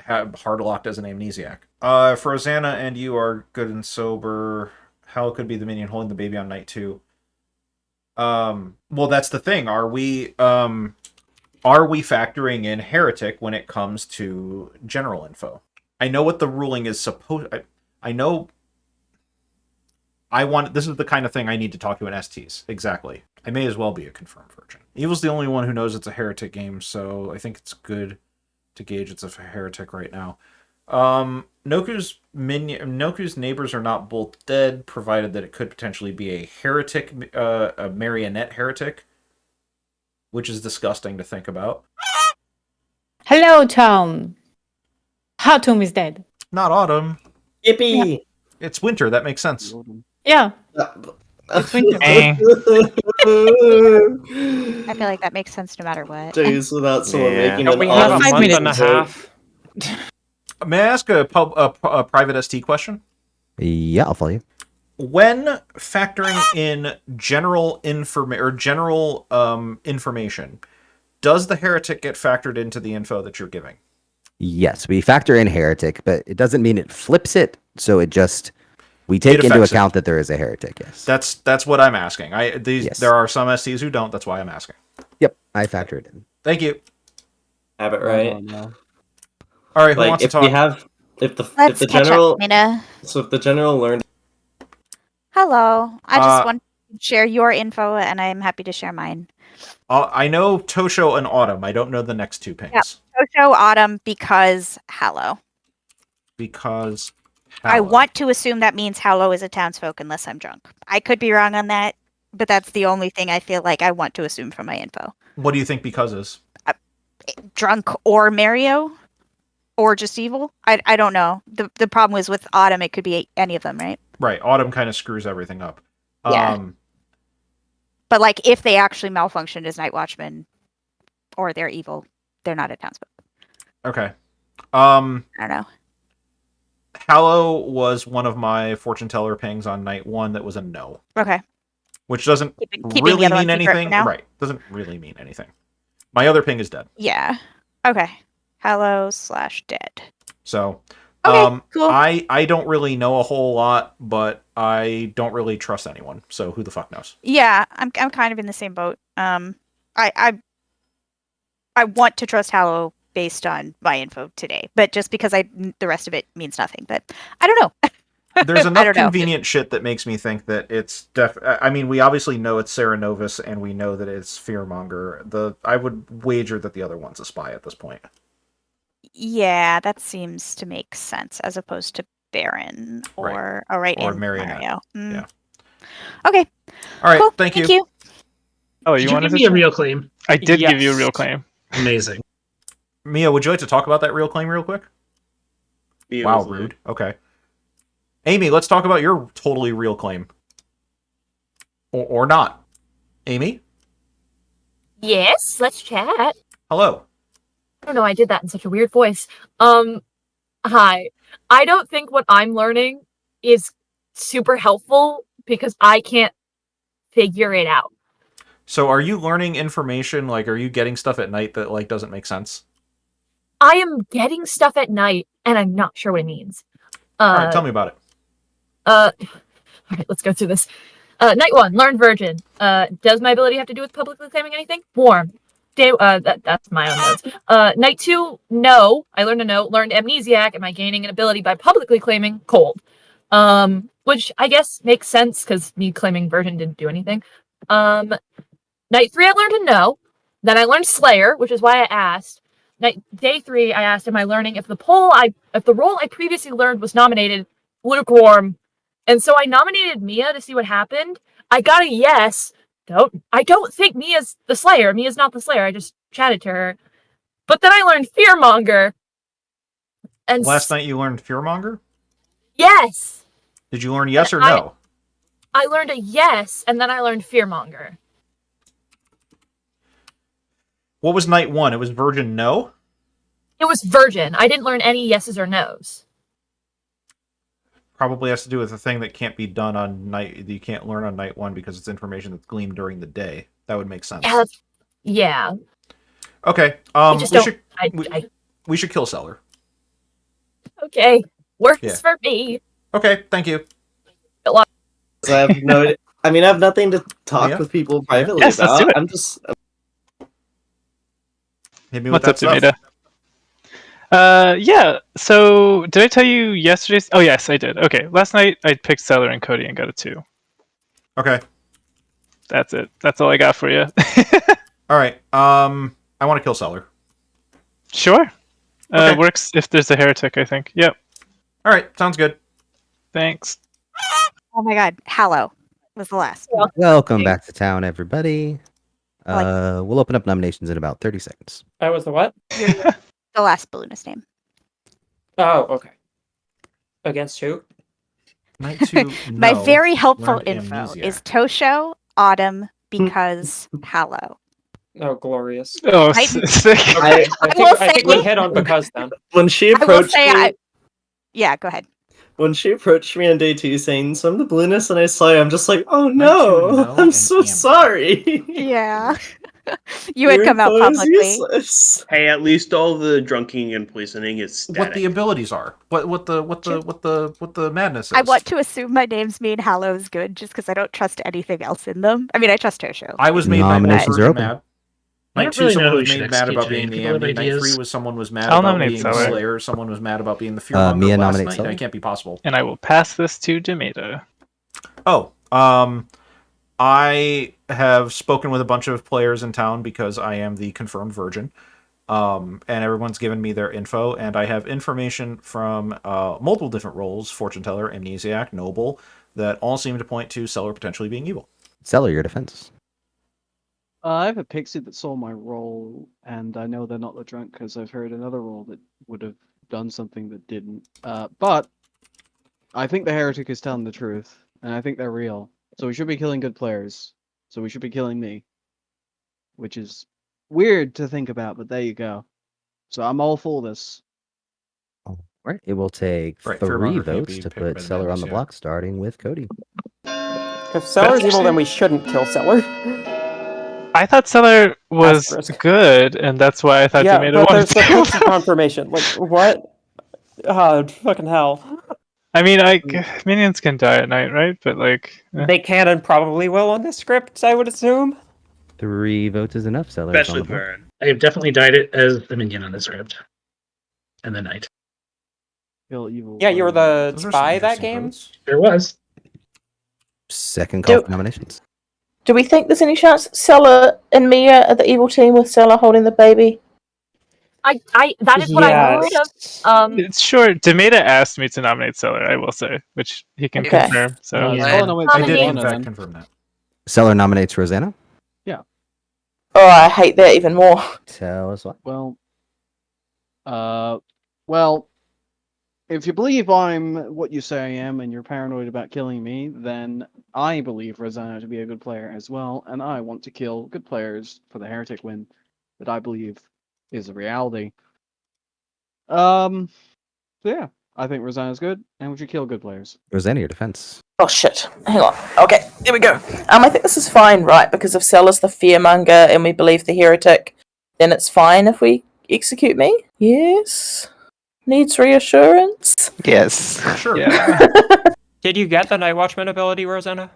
hard locked as an amnesiac. Frozana and you are good and sober. Hal could be the minion holding the baby on night 2. Well, that's the thing. Are we factoring in heretic when it comes to general info? I know what the ruling is supposed. I know. This is the kind of thing I need to talk to an STs. Exactly. I may as well be a confirmed virgin. Evil's the only one who knows it's a heretic game, so I think it's good to gauge it's a heretic right now. Noku's neighbors are not both dead, provided that it could potentially be a heretic, a marionette heretic, which is disgusting to think about. Hello, Tom. Autumn is dead. Not Autumn. Yippee! Yeah. It's winter. That makes sense. Yeah. It's winter. Eh. I feel like that makes sense no matter what. Days without someone Yeah. making No, an we have a honest month and a decision. half. May I ask a private ST question? Yeah, I'll follow you. When factoring in general information, does the heretic get factored into the info that you're giving? Yes, we factor in heretic, but it doesn't mean it flips it. So we take into account that there is a heretic. Yes, that's what I'm asking. Yes. There are some STs who don't. That's why I'm asking. Yep, I factor it in. Thank you. Have it right. All right, who Like wants if to talk? we have, if Let's the catch general, up, Mina. so if the general learned. Hello. I just want to share your info, and I'm happy to share mine. I know Tosho and Autumn. I don't know the next two pings. Yep. Tosho Autumn because Hallow. Because I want to assume that means Hallow is a townsfolk unless I'm drunk. I could be wrong on that, but that's the only thing I feel like I want to assume from my info. What do you think because is? Drunk or Mario? Or just evil? I don't know. The problem is with Autumn, it could be any of them, right? Right. Autumn kind of screws everything up. Yeah. But like if they actually malfunctioned as Night Watchmen or they're evil, they're not a townsfolk. Okay. I don't know. Hallow was one of my fortune teller pings on night 1 that was a no. Okay. Which doesn't Keeping really the other mean one secret for anything. now? Right. Doesn't really mean anything. My other ping is dead. Yeah. Okay. Hallow/dead. So Okay, cool. I don't really know a whole lot, but I don't really trust anyone. So who the fuck knows? Yeah, I'm kind of in the same boat. I want to trust Hallow based on my info today, but just because the rest of it means nothing. But I don't know. There's I enough don't know. convenient shit that makes me think that it's I mean, we obviously know it's Serenovus, and we know that it's Fearmonger. I would wager that the other one's a spy at this point. Yeah, that seems to make sense as opposed to Baron or Or Marionette. Mario. Yeah. Okay. All right. Cool. Thank you. Oh, Did you you wanted give to me a real claim? I did give you a Yes. real claim. Amazing. Mia, would you like to talk about that real claim real quick? Wow, rude. Okay. Amy, let's talk about your totally real claim. Or not. Amy? Yes, let's chat. Hello. I don't know, I did that in such a weird voice. Hi. I don't think what I'm learning is super helpful because I can't figure it out. So are you learning information, like, are you getting stuff at night that, like, doesn't make sense? I am getting stuff at night, and I'm not sure what it means. Alright, tell me about it. Alright, let's go through this. Night 1, learned virgin. Does my ability have to do with publicly claiming anything? Warm. That's my own notes. Night 2, no. I learned a note. Learned amnesiac. Am I gaining an ability by publicly claiming cold? Which I guess makes sense because me claiming virgin didn't do anything. Night 3, I learned a no. Then I learned Slayer, which is why I asked. Day 3, I asked, am I learning if the role I previously learned was nominated lukewarm? And so I nominated Mia to see what happened. I got a yes. I don't think Mia's the Slayer. Mia's not the Slayer. I just chatted to her. But then I learned Fearmonger. And Last night you learned Fearmonger? Yes. Did you learn yes or no? I learned a yes, and then I learned Fearmonger. What was night 1? It was virgin no? It was virgin. I didn't learn any yeses or nos. probably has to do with a thing that can't be done on night. You can't learn on night 1 because it's information that's gleaned during the day. That would make sense. Yeah. Okay. We should kill Seller. Okay. Works for me. Okay. Thank you. I have I have nothing to talk with people privately Yes, about. let's do it. I'm just. Hit me with What's that up, stuff. Tomato? Yeah. So did I tell you yesterday? Oh yes, I did. Okay. Last night I picked Seller and Cody and got a 2. Okay. That's it. That's all I got for you. All right. I want to kill Seller. Sure. Okay. Works if there's a heretic, I think. Yep. All right. Sounds good. Thanks. Oh my god, Hallow was the last. Welcome back to town, everybody. We'll open up nominations in about 30 seconds. I was the what? The last balloonist name. Oh, okay. Against who? Night 2. My no. very helpful Learned info amnesia. is Tosho, Autumn, because Hallow. Oh, glorious. Oh, sick. Okay. I think we hit on because then. When she I will approached say me, yeah, go ahead. when she approached me on day 2 saying, "So I'm the balloonist," and I saw you, I'm just like, "Oh Night 2, no, no, I'm and so Amber. sorry." Yeah. You had Your come out info is publicly. useless. Hey, at least all the drunking and poisoning is static. What the abilities are? What the madness is? I want to assume my name's me and Hallow's good just because I don't trust anything else in them. I mean, I trust Tosho. I was made by Nominations are Virgin open. mad. I Night don't 2, really know someone who was we should made mad about execute being today. the People have Ambi. Night 3 ideas. was someone was mad I'll about nominate being the Seller. Slayer. Someone was mad about being the Fearmonger Mia last nominates night. Seller. That can't be possible. And I will pass this to Tomato. Oh, I have spoken with a bunch of players in town because I am the confirmed virgin. And everyone's given me their info, and I have information from multiple different roles, fortune teller, amnesiac, noble, that all seem to point to Seller potentially being evil. Seller, your defense. I have a pixie that saw my roll, and I know they're not the drunk because I've heard another roll that would have done something that didn't. But I think the heretic is telling the truth, and I think they're real. So we should be killing good players. So we should be killing me, which is weird to think about, but there you go. So I'm all for this. All right. It will take Right, 3 Fearmonger can't votes be to picked by put the Seller on the amnesiac. block, starting with Cody. If Seller's evil, then we shouldn't kill Seller. I thought Seller was Asterisk. good, and that's why I thought Yeah, Tomato but wanted there's the to. pixie confirmation. Like, what? Oh, fucking hell. I mean, minions can die at night, right? But like, They can and probably will on this script, I would assume. 3 votes is enough. Seller is on Especially the block. Baron. I have definitely died it as the minion on the script. And the knight. Kill evil. Yeah, you were the Those are some spy that interesting game? votes. There was. Second call Do- for nominations. Do we think there's any chance Seller and Mia are the evil team with Seller holding the baby? That is what I heard of. it's sure. Tomato asked me to nominate Seller. I will say, which he can Okay. confirm. So I did in fact confirm that. Seller nominates Rosanna. Yeah. Oh, I hate that even more. Tell us what. Well, if you believe I'm what you say I am and you're paranoid about killing me, then I believe Rosanna to be a good player as well, and I want to kill good players for the heretic win that I believe is a reality. So yeah, I think Rosanna's good, and we should kill good players. Rosanna, your defense. Oh shit. Hang on. Okay, here we go. I think this is fine, right? Because if Seller's the fearmonger and we believe the heretic, then it's fine if we execute me? Yes. Needs reassurance? Yes. Sure. Yeah. Did you get the Night Watchman ability, Rosanna?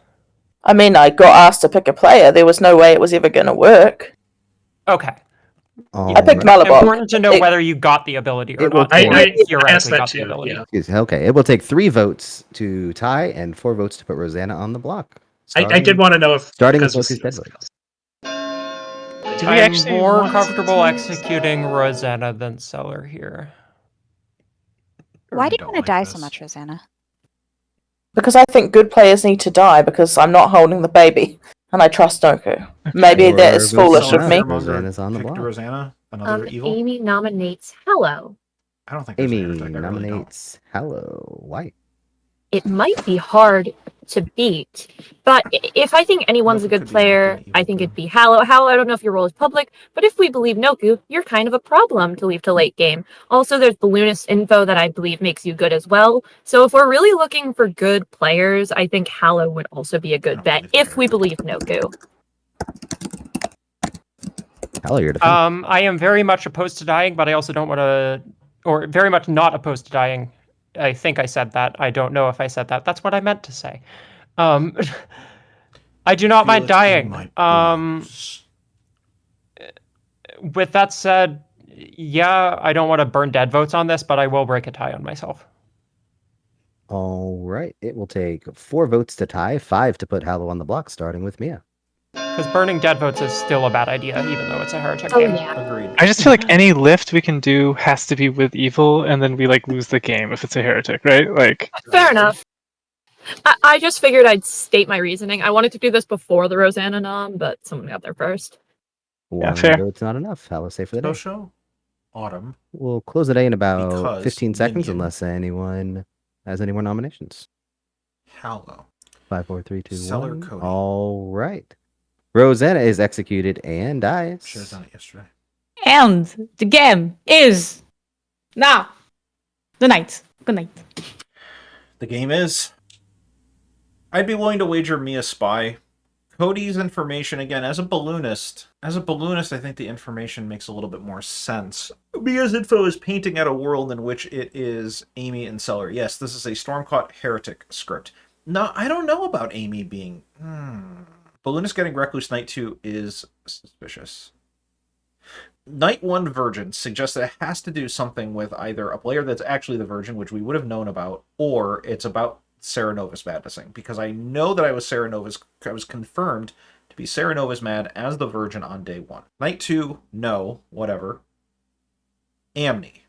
I mean, I got asked to pick a player. There was no way it was ever going to work. Okay. I picked Malabok. Important to know whether you got the ability or It will not. take- I asked theoretically that got the too, ability. yeah. Excuse me. Okay, it will take 3 votes to tie and 4 votes to put Rosanna on the block. I did want to know if starting with because Focus Deadly. Do we I'm actually more want comfortable executing Rosanna than Seller here. Why do you don't want to like die this. so much, Rosanna? Because I think good players need to die because I'm not holding the baby. And I trust Doku. Maybe that is Four votes foolish of enough. me. Rosanna's on the Picked block. Rosanna, another evil. Amy nominates Hello. I don't think there's Amy a heretic. I really don't. nominates Hello White. It might be hard to beat. But if I think anyone's a good player, I think it'd be Hallow. Hallow, I don't know if your role is public, but if we believe Noku, you're kind of a problem to leave to late game. Also, there's Balloonist info that I believe makes you good as well. So if we're really looking for good players, I think Hallow would also be a good bet if we believe Noku. Hallow, you're defending. I am very much opposed to dying, but I also don't want to, or very much not opposed to dying. I think I said that. I don't know if I said that. That's what I meant to say. I do not mind dying. With that said, yeah, I don't want to burn dead votes on this, but I will break a tie on myself. All right. It will take 4 votes to tie, 5 to put Hallow on the block, starting with Mia. Because burning dead votes is still a bad idea, even though it's a heretic Oh, game. yeah. Agreed. I just feel like any lift we can do has to be with evil, and then we like lose the game if it's a heretic, right? Like, Fair enough. I just figured I'd state my reasoning. I wanted to do this before the Rosanna nom, but someone got there first. One fair. vote's not enough. Hallow safe for the day. Show Autumn. We'll close the day in about Because 15 seconds, Minion. unless anyone has any more nominations. Hallow. 5, 4, 3, 2, Seller 1. Cody. All right. Rosanna is executed and dies. Should have done it yesterday. And the game is now. Good night. Good night. The game is. I'd be willing to wager Mia Spy. Cody's information, again, as a balloonist, I think the information makes a little bit more sense. Mia's info is painting out a world in which it is Amy and Seller. Yes, this is a Stormcaught Heretic script. No, I don't know about Amy being... Balloonist getting Recluse Night 2 is suspicious. Night 1 Virgin suggests that it has to do something with either a player that's actually the Virgin, which we would have known about, or it's about Sarah Novus madnessing, because I know that I was confirmed to be Sarah Novus mad as the Virgin on day 1. Night 2, no, whatever. Amni.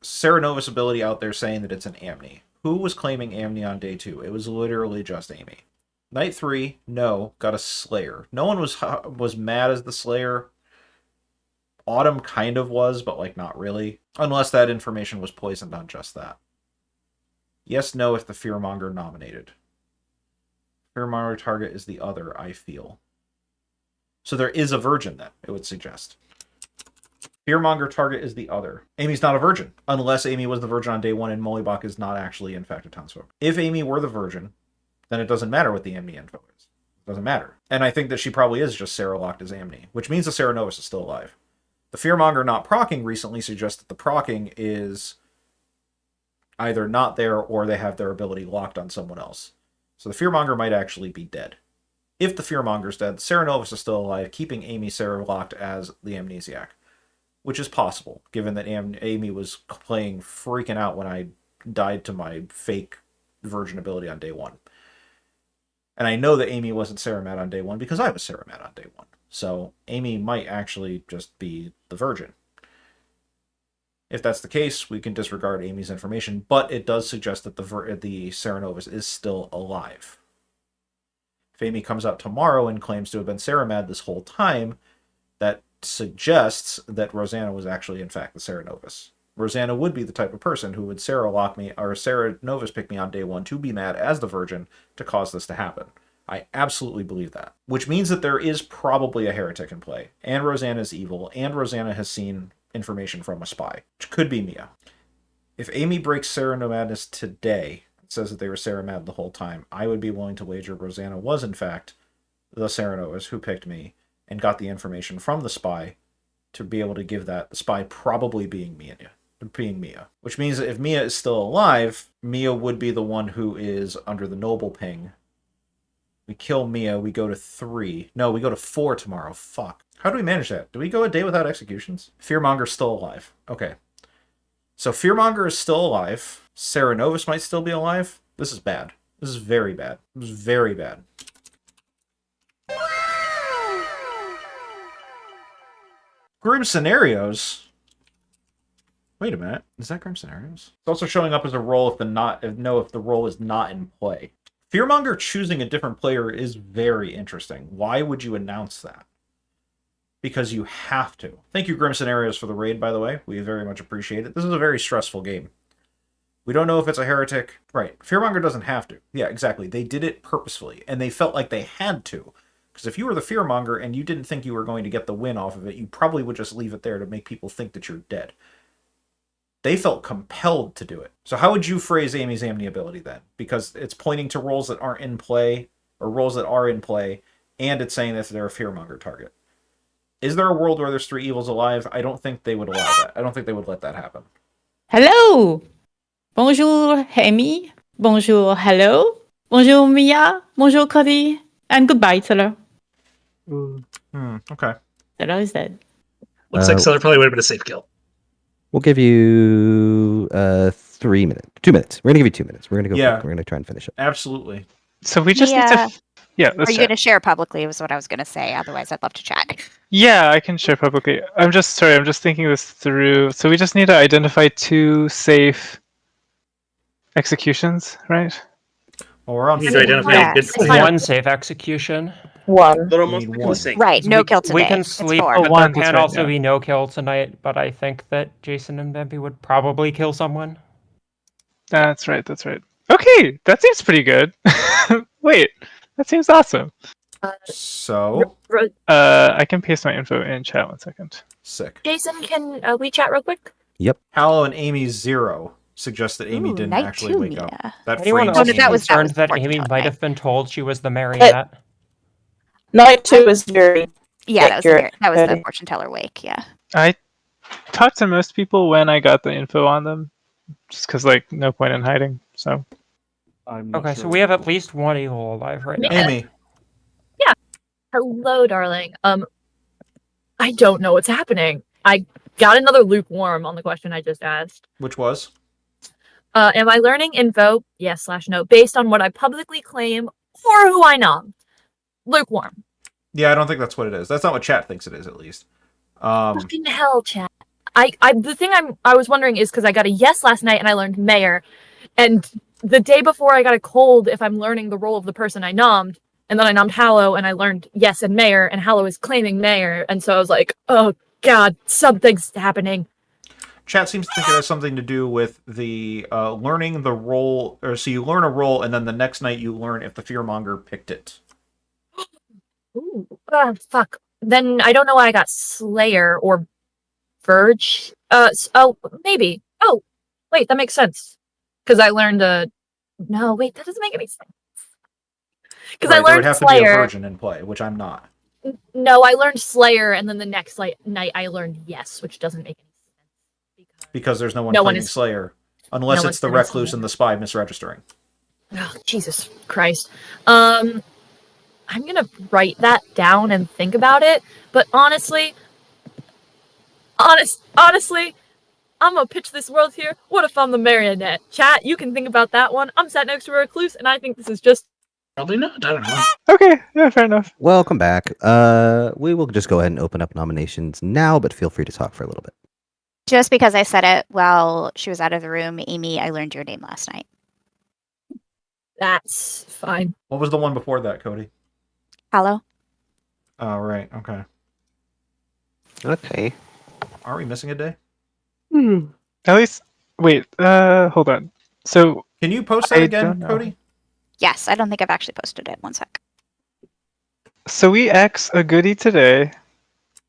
Sarah Novus ability out there saying that it's an Amni. Who was claiming Amni on day 2? It was literally just Amy. Night 3, no, got a Slayer. No one was mad as the Slayer. Autumn kind of was, but like not really. Unless that information was poisoned on just that. Yes, no, if the Fearmonger nominated. Fearmonger target is the other, I feel. So there is a Virgin then, it would suggest. Fearmonger target is the other. Amy's not a Virgin, unless Amy was the Virgin on day 1 and Mollybach is not actually in fact a townsfolk. If Amy were the Virgin, then it doesn't matter what the Amni info is. It doesn't matter. And I think that she probably is just Sarah locked as Amni, which means the Sarah Novus is still alive. The Fearmonger not procking recently suggests that the procking is either not there or they have their ability locked on someone else. So the Fearmonger might actually be dead. If the Fearmonger's dead, Sarah Novus is still alive, keeping Amy Sarah locked as the Amnesiac, which is possible, given that Amy was playing freaking out when I died to my fake Virgin ability on day 1. And I know that Amy wasn't Sarah mad on day 1 because I was Sarah mad on day 1. So Amy might actually just be the Virgin. If that's the case, we can disregard Amy's information, but it does suggest that the Sarah Novus is still alive. If Amy comes out tomorrow and claims to have been Sarah mad this whole time, that suggests that Rosanna was actually in fact the Sarah Novus. Rosanna would be the type of person who would Sarah lock me, or Sarah Novus pick me on day 1 to be mad as the Virgin to cause this to happen. I absolutely believe that. Which means that there is probably a heretic in play, and Rosanna is evil, and Rosanna has seen information from a spy, which could be Mia. If Amy breaks Sarah No Madness today, says that they were Sarah mad the whole time, I would be willing to wager Rosanna was in fact the Sarah Novus who picked me and got the information from the spy to be able to give that, the spy probably being Mia. Which means that if Mia is still alive, Mia would be the one who is under the noble ping. We kill Mia, we go to 3. No, we go to 4 tomorrow. Fuck. How do we manage that? Do we go a day without executions? Fearmonger's still alive. Okay. So Fearmonger is still alive. Sarah Novus might still be alive. This is bad. This is very bad. This is very bad. Grim Scenarios? Wait a minute. Is that Grim Scenarios? It's also showing up as a role if the role is not in play. Fearmonger choosing a different player is very interesting. Why would you announce that? Because you have to. Thank you, Grim Scenarios, for the raid, by the way. We very much appreciate it. This is a very stressful game. We don't know if it's a heretic. Right. Fearmonger doesn't have to. Yeah, exactly. They did it purposefully, and they felt like they had to. Because if you were the Fearmonger and you didn't think you were going to get the win off of it, you probably would just leave it there to make people think that you're dead. They felt compelled to do it. So how would you phrase Amy's amiability then? Because it's pointing to roles that aren't in play, or roles that are in play, and it's saying that they're a Fearmonger target. Is there a world where there's 3 evils alive? I don't think they would allow that. I don't think they would let that happen. Hello! Bonjour, Amy. Bonjour, hello. Bonjour, Mia. Bonjour, Cody. And goodbye, Teller. Okay. Teller is dead. Looks like Seller probably would have been a safe kill. We'll give you 3 minutes. 2 minutes. We're gonna give you 2 minutes. We're gonna go. Yeah. Quick. We're gonna try and finish it. Absolutely. So we just need to. Yeah, Are you going to share publicly? Was what I was going to say. Otherwise, I'd love to chat. Yeah, I can share publicly. I'm just thinking this through. So we just need to identify 2 safe executions, right? Well, we're on You need to identify good One safe execution. One. They'll almost be the same. Right, no kill today. We can It's sleep, 4. but there one, that's can right, also yeah. be no kill tonight. But I think that Jason and Bambi would probably kill someone. That's right. Okay, that seems pretty good. Wait, that seems awesome. So, I can paste my info in chat 1 second. sick. Jason, can we chat real quick? Yep. Hallow and Amy 0 suggest that Amy Ooh, didn't night actually 2, wake up. Mia. That Anyone frames else Amy. that was concerned that fortune Amy telling, might right? have been told she was the marionette? Night 2 is very Yeah, accurate. that was the fortune teller wake. Yeah. I talked to most people when I got the info on them, just because no point in hiding. So. I'm not Okay, sure. so we have at least 1 evil alive right now. Amy. Hello, darling. I don't know what's happening. I got another lukewarm on the question I just asked. Which was? Am I learning info? Yes/no, based on what I publicly claim or who I nom? Lukewarm. Yeah, I don't think that's what it is. That's not what chat thinks it is, at least. Fucking hell, chat. The thing I was wondering is because I got a yes last night and I learned mayor, and the day before I got a cold if I'm learning the role of the person I nommed, and then I nommed Hallow and I learned yes and mayor, and Hallow is claiming mayor, and so I was like, oh god, something's happening. Chat seems to think it has something to do with the learning the role, or so you learn a role, and then the next night you learn if the Fearmonger picked it. Ooh, fuck. Then I don't know why I got Slayer or Verge. Oh, maybe. Oh, wait, that makes sense. Because I learned No, wait, that doesn't make any sense. Because Right, I there would learned have to be a Slayer. virgin in play, which I'm not. No, I learned Slayer, and then the next night I learned Yes, which doesn't make any sense. Because there's no one No one claiming is- Slayer. Unless no it's the one's claiming recluse Slayer. and the spy misregistering. Oh, Jesus Christ. I'm gonna write that down and think about it, but honestly, I'm gonna pitch this world here. What if I'm the marionette? Chat, you can think about that one. I'm sat next to a recluse, and I think this is just... Probably not. I don't know. Okay, yeah, fair enough. Welcome back. We will just go ahead and open up nominations now, but feel free to talk for a little bit. Just because I said it while she was out of the room, Amy, I learned your name last night. That's fine. What was the one before that, Cody? Hello? Oh, right. Okay. Okay. Are we missing a day? At least, wait. Hold on. So can you post that I again, don't know. Cody? Yes, I don't think I've actually posted it. 1 sec. So we X a goodie today.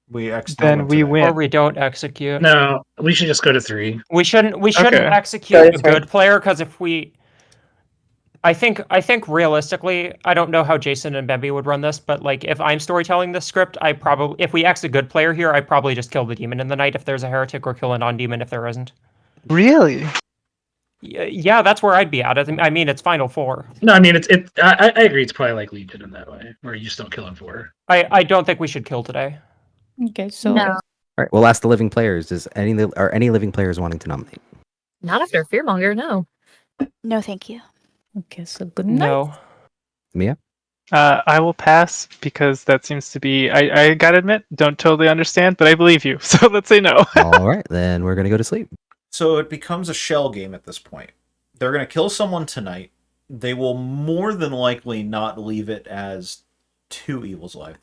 We X. Then we win. Or we don't execute. No, we should just go to 3. We shouldn't Okay. execute a good player, because if we... I think realistically, I don't know how Jason and Bambi would run this, but if I'm storytelling this script, if we X a good player here, I probably just kill the demon in the night if there's a heretic, or kill a non-demon if there isn't. Really? Yeah, that's where I'd be at. I mean, it's Final Four. No, I mean I agree. It's probably like Legion in that way, where you just don't kill in 4. I don't think we should kill today. Okay, so No. All right. We'll ask the living players. Are any living players wanting to nominate? Not after Fearmonger, no. No, thank you. Okay, so good night. No. Mia? I will pass because that seems to be. I gotta admit, don't totally understand, but I believe you. So let's say no. All right, then we're gonna go to sleep. So it becomes a shell game at this point. They're going to kill someone tonight. They will more than likely not leave it as 2 evils alive.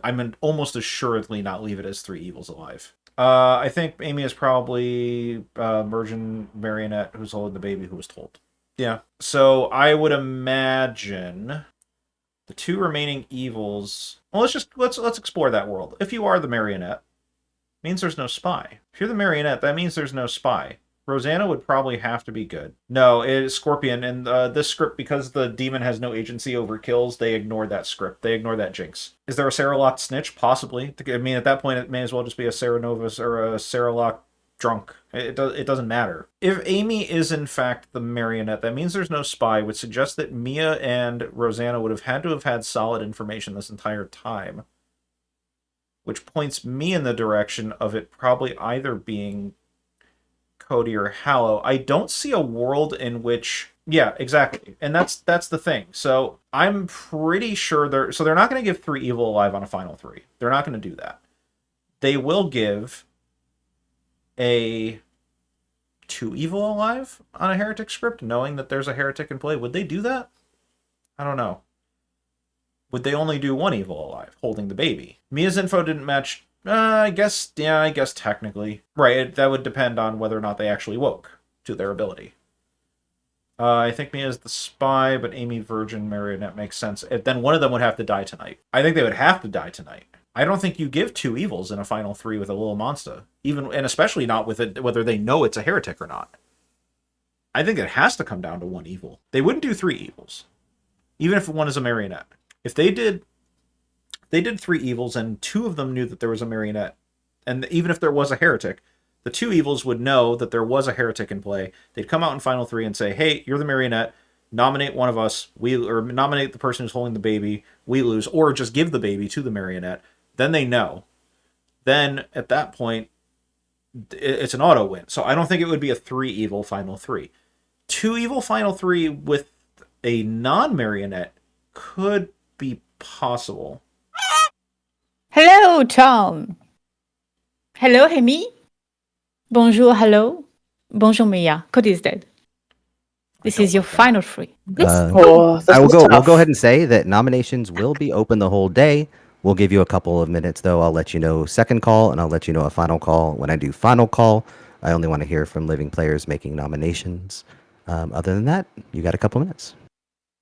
I'm almost assuredly not leave it as 3 evils alive. I think Amy is probably Virgin Marionette who's holding the baby who was told. Yeah. So I would imagine the two remaining evils. Well, let's explore that world. If you are the marionette, it means there's no spy. If you're the marionette, that means there's no spy. Rosanna would probably have to be good. No, it is Scorpion, and this script, because the demon has no agency over kills, they ignore that script. They ignore that jinx. Is there a Sarah-locked snitch? Possibly. I mean, at that point, it may as well just be a Sarah Novus or a Sarah-locked drunk. It doesn't matter. If Amy is in fact the marionette, that means there's no spy, which suggests that Mia and Rosanna would have had to have had solid information this entire time, which points me in the direction of it probably either being Cody or Hallow. I don't see a world in which... Yeah, exactly. And that's the thing. So I'm pretty sure they're not going to give 3 evil alive on a final 3. They're not going to do that. They will give a 2 evil alive on a heretic script, knowing that there's a heretic in play. Would they do that? I don't know. Would they only do 1 evil alive, holding the baby? Mia's info didn't match. I guess technically. Right, that would depend on whether or not they actually woke to their ability. I think Mia's the spy, but Amy Virgin Marionette makes sense. Then one of them would have to die tonight. I think they would have to die tonight. I don't think you give 2 evils in a final 3 with a little monster, and especially not with it, whether they know it's a heretic or not. I think it has to come down to 1 evil. They wouldn't do 3 evils, even if one is a marionette. If they did 3 evils and 2 of them knew that there was a marionette, and even if there was a heretic, the 2 evils would know that there was a heretic in play. They'd come out in final 3 and say, "Hey, you're the marionette. Nominate one of us. Or nominate the person who's holding the baby. We lose, or just give the baby to the marionette." Then they know. Then at that point, it's an auto win. So I don't think it would be a 3 evil final 3. 2 evil final 3 with a non-marionette could be possible. Hello, Tom. Hello, Remy. Bonjour, hello. Bonjour, Mia. Cody is dead. This is your final 3. We'll go ahead and say that nominations will be open the whole day. We'll give you a couple of minutes, though. I'll let you know second call, and I'll let you know a final call. When I do final call, I only want to hear from living players making nominations. Other than that, you got a couple minutes.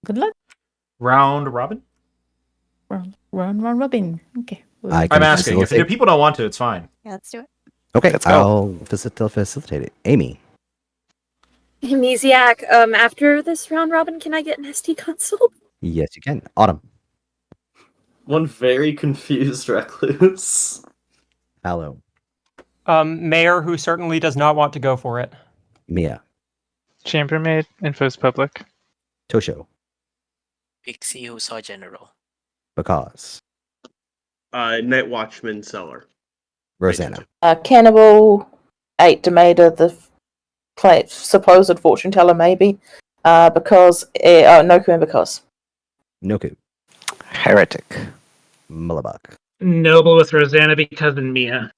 Good luck. Round robin? Round robin. Okay. I'm asking. If people don't want to, it's fine. Yeah, let's do it. Okay, Let's go. I'll facilitate it. Amy. Amnesiac, after this round robin, can I get an SD console? Yes, you can. Autumn. One very confused recluse. Hallow. Mayor, who certainly does not want to go for it. Mia. Chambermaid, info's public. Tosho. Pixie who saw General. Because. Night Watchman Cellar. Rosanna. Cannibal, 8 Demeda, the supposed fortune teller, maybe. Because Noku and because. Noku. Heretic. Mullabuk. Noble with Rosanna because of Mia.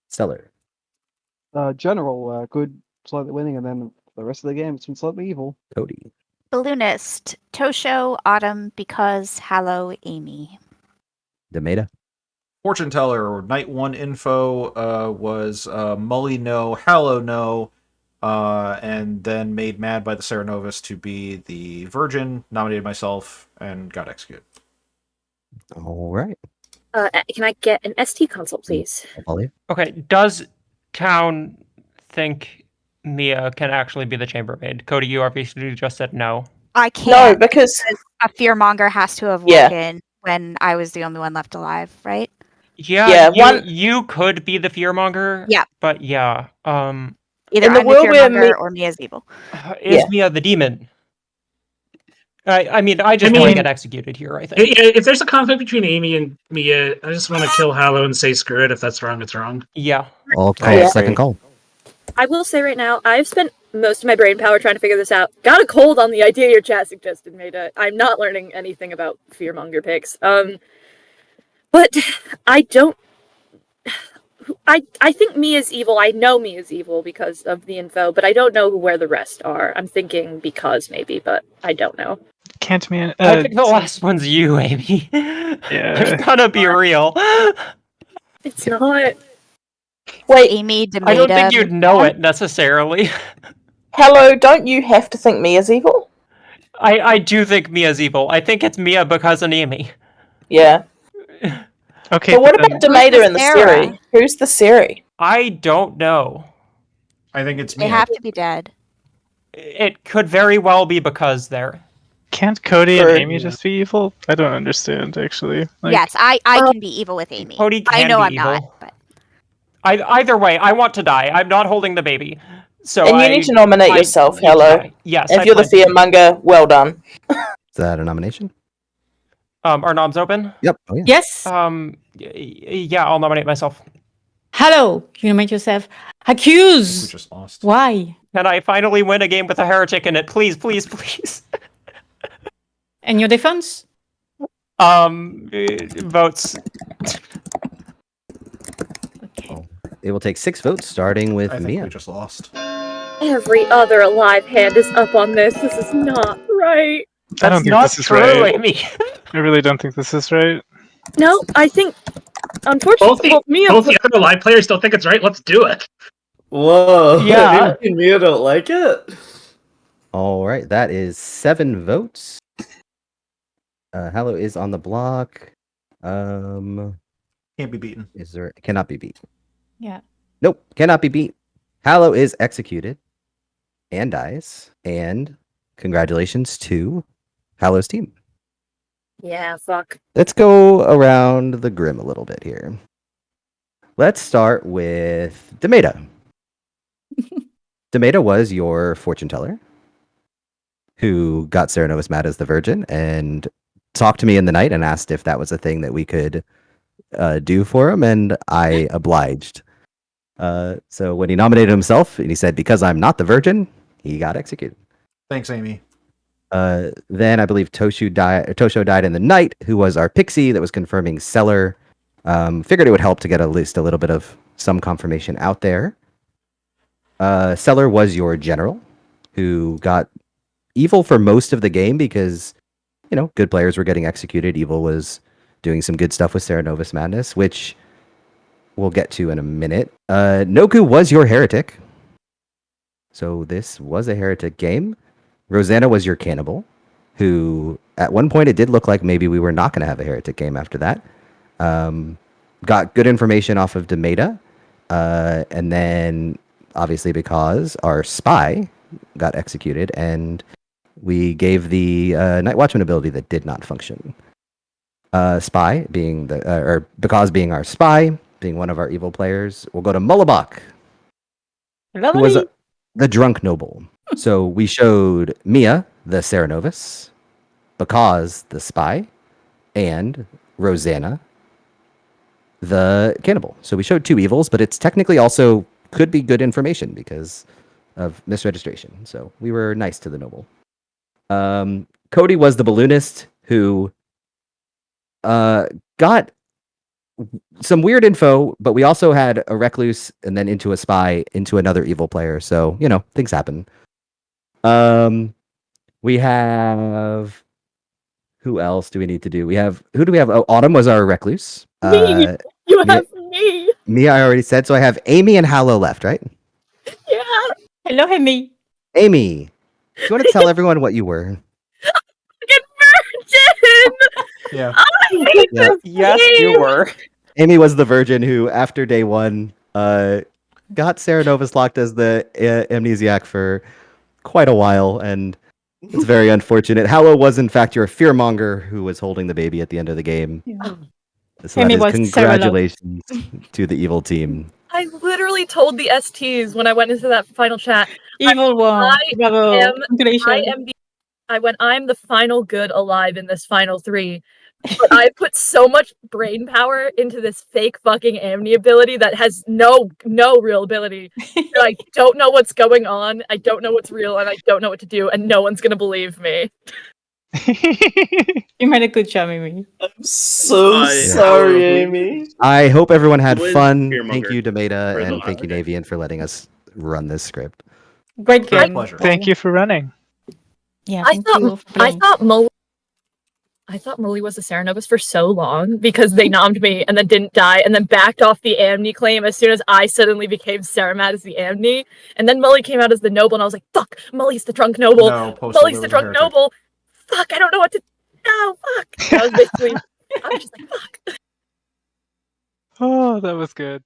Stellar. General, good, slightly winning, and then the rest of the game it's been slightly evil. Cody. Balloonist, Tosho, Autumn, because Hallow, Amy. Demeda. Fortune teller, night 1 info was Mully no, Hallow no, and then made mad by the Sarah Novus to be the virgin, nominated myself, and got executed. All right. Can I get an ST console, please? Okay, does Town think Mia can actually be the chambermaid? Cody, you obviously just said no. I can't. No, because a fearmonger has to have Yeah. woken when I was the only one left alive, right? Yeah, you could be the fearmonger. Yeah. But yeah, Either In the I'm the world where fearmonger or Mia's evil. is Mia the demon? I mean, I just want to get executed here, I think. If there's a conflict between Amy and Mia, I just want to kill Hallow and say screw it. If that's wrong, it's wrong. Yeah. I'll call second call. I will say right now, I've spent most of my brain power trying to figure this out. Got a cold on the idea your chat suggested, Maida. I'm not learning anything about fearmonger picks. But I don't... I think Mia's evil. I know Mia's evil because of the info, but I don't know where the rest are. I'm thinking because maybe, but I don't know. Can't man. I think the last one's you, Amy. Yeah. It's gonna be real. It's not. Wait, Amy, I don't think Demeta, you'd know it necessarily. hello, don't you have to think me as evil? I do think Mia's evil. I think it's Mia because of Amy. Yeah. Okay, But what then about Demeta in the Sarah? Siri? Who's the Siri? I don't know. I think it's They Mia. have to be dead. It could very well be because there. can't Cody and True. Amy just be evil? I don't understand actually. Like, Yes, I can be evil with Amy. Cody I can know be I'm evil. not, but Either way, I want to die. I'm not holding the baby. So And you need to nominate yourself, hello. Yes, If I you're the plan to. fearmonger, well done. Is that a nomination? Are noms open? Yep. Oh, yeah. Yes. Yeah, I'll nominate myself. Hello. You make yourself We accused. just lost. Why? Can I finally win a game with a heretic in it? Please, please, please. And your defense? Votes. Okay. It will take 6 votes, starting with I think Mia. we just lost. Every other alive hand is up on this. This is not right. I don't That's think not this is true, right. Amy. I really don't think this is right. No, I think, Both unfortunately, the, Mia. both the other live players don't think it's right. Let's do it. Whoa. Yeah. Me and Mia don't like it? All right, that is 7 votes. Hallow is on the block. Can't be beaten. Is there cannot be beat? Yeah. Nope, cannot be beat. Hallow is executed and dies. And congratulations to Hallow's team. Yeah, fuck. Let's go around the Grim a little bit here. Let's start with Demeta. Demeta was your fortune teller who got Serenovus mad as the Virgin and talked to me in the night and asked if that was a thing that we could do for him, and I obliged. So when he nominated himself and he said, because I'm not the Virgin, he got executed. Thanks, Amy. Then I believe Tosho died in the night, who was our pixie that was confirming Seller. Figured it would help to get at least a little bit of some confirmation out there. Seller was your general, who got evil for most of the game because, you know, good players were getting executed. Evil was doing some good stuff with Serenovus Madness, which we'll get to in a minute. Noku was your heretic. So this was a heretic game. Rosanna was your cannibal, who at one point it did look like maybe we were not going to have a heretic game after that. Got good information off of Demeta. And then obviously because our spy got executed and we gave the Night Watchman ability that did not function. Spy being because being our spy, being one of our evil players, we'll go to Mullabach, who was the drunk noble. So we showed Mia, the Serenovus, because the spy, and Rosanna, the cannibal. So we showed 2 evils, but it's technically also could be good information because of misregistration. So we were nice to the noble. Cody was the balloonist who got some weird info, but we also had a recluse and then into a spy into another evil player. So, you know, things happen. We have who else do we need to do? Who do we have? Oh, Autumn was our recluse. Me. You have me. Me, I already said. So I have Amy and Hallow left, right? Yeah. Hello, Amy. Amy, do you want to tell everyone what you were? Fucking virgin. Yeah. I hate Yeah. this Yes, game. you were. Amy was the virgin who, after day 1, got Serenovus locked as the amnesiac for quite a while, and it's very unfortunate. Hallow was, in fact, your fearmonger who was holding the baby at the end of the game. Yeah. So Amy that is was Sarah Love. congratulations to the evil team. I literally told the STs when I went into that final chat. Evil one. Bravo. I'm the final good alive in this final 3. But I put so much brain power into this fake fucking Amni ability that has no real ability. I don't know what's going on, I don't know what's real, and I don't know what to do, and no one's gonna believe me. You made a good job, Amy. I'm so sorry, Amy. I hope everyone had Who is fun. Fearmonger Thank you, Demeta, for the and thank you, holiday? Navian, for letting us run this script. Great My game. pleasure. Thank you for running. Yeah, I thank you for thought playing. I thought Mully was a Cerenovus for so long because they nommed me and then didn't die and then backed off the Amni claim as soon as I suddenly became Ceremat as the Amni. And then Mully came out as the noble and I was like, fuck, Mully's the drunk noble. No, Postal, Mully's there the was a drunk heretic. noble. Fuck, I don't know what to. No, fuck. That was basically. I was just like, fuck. Oh, that was good.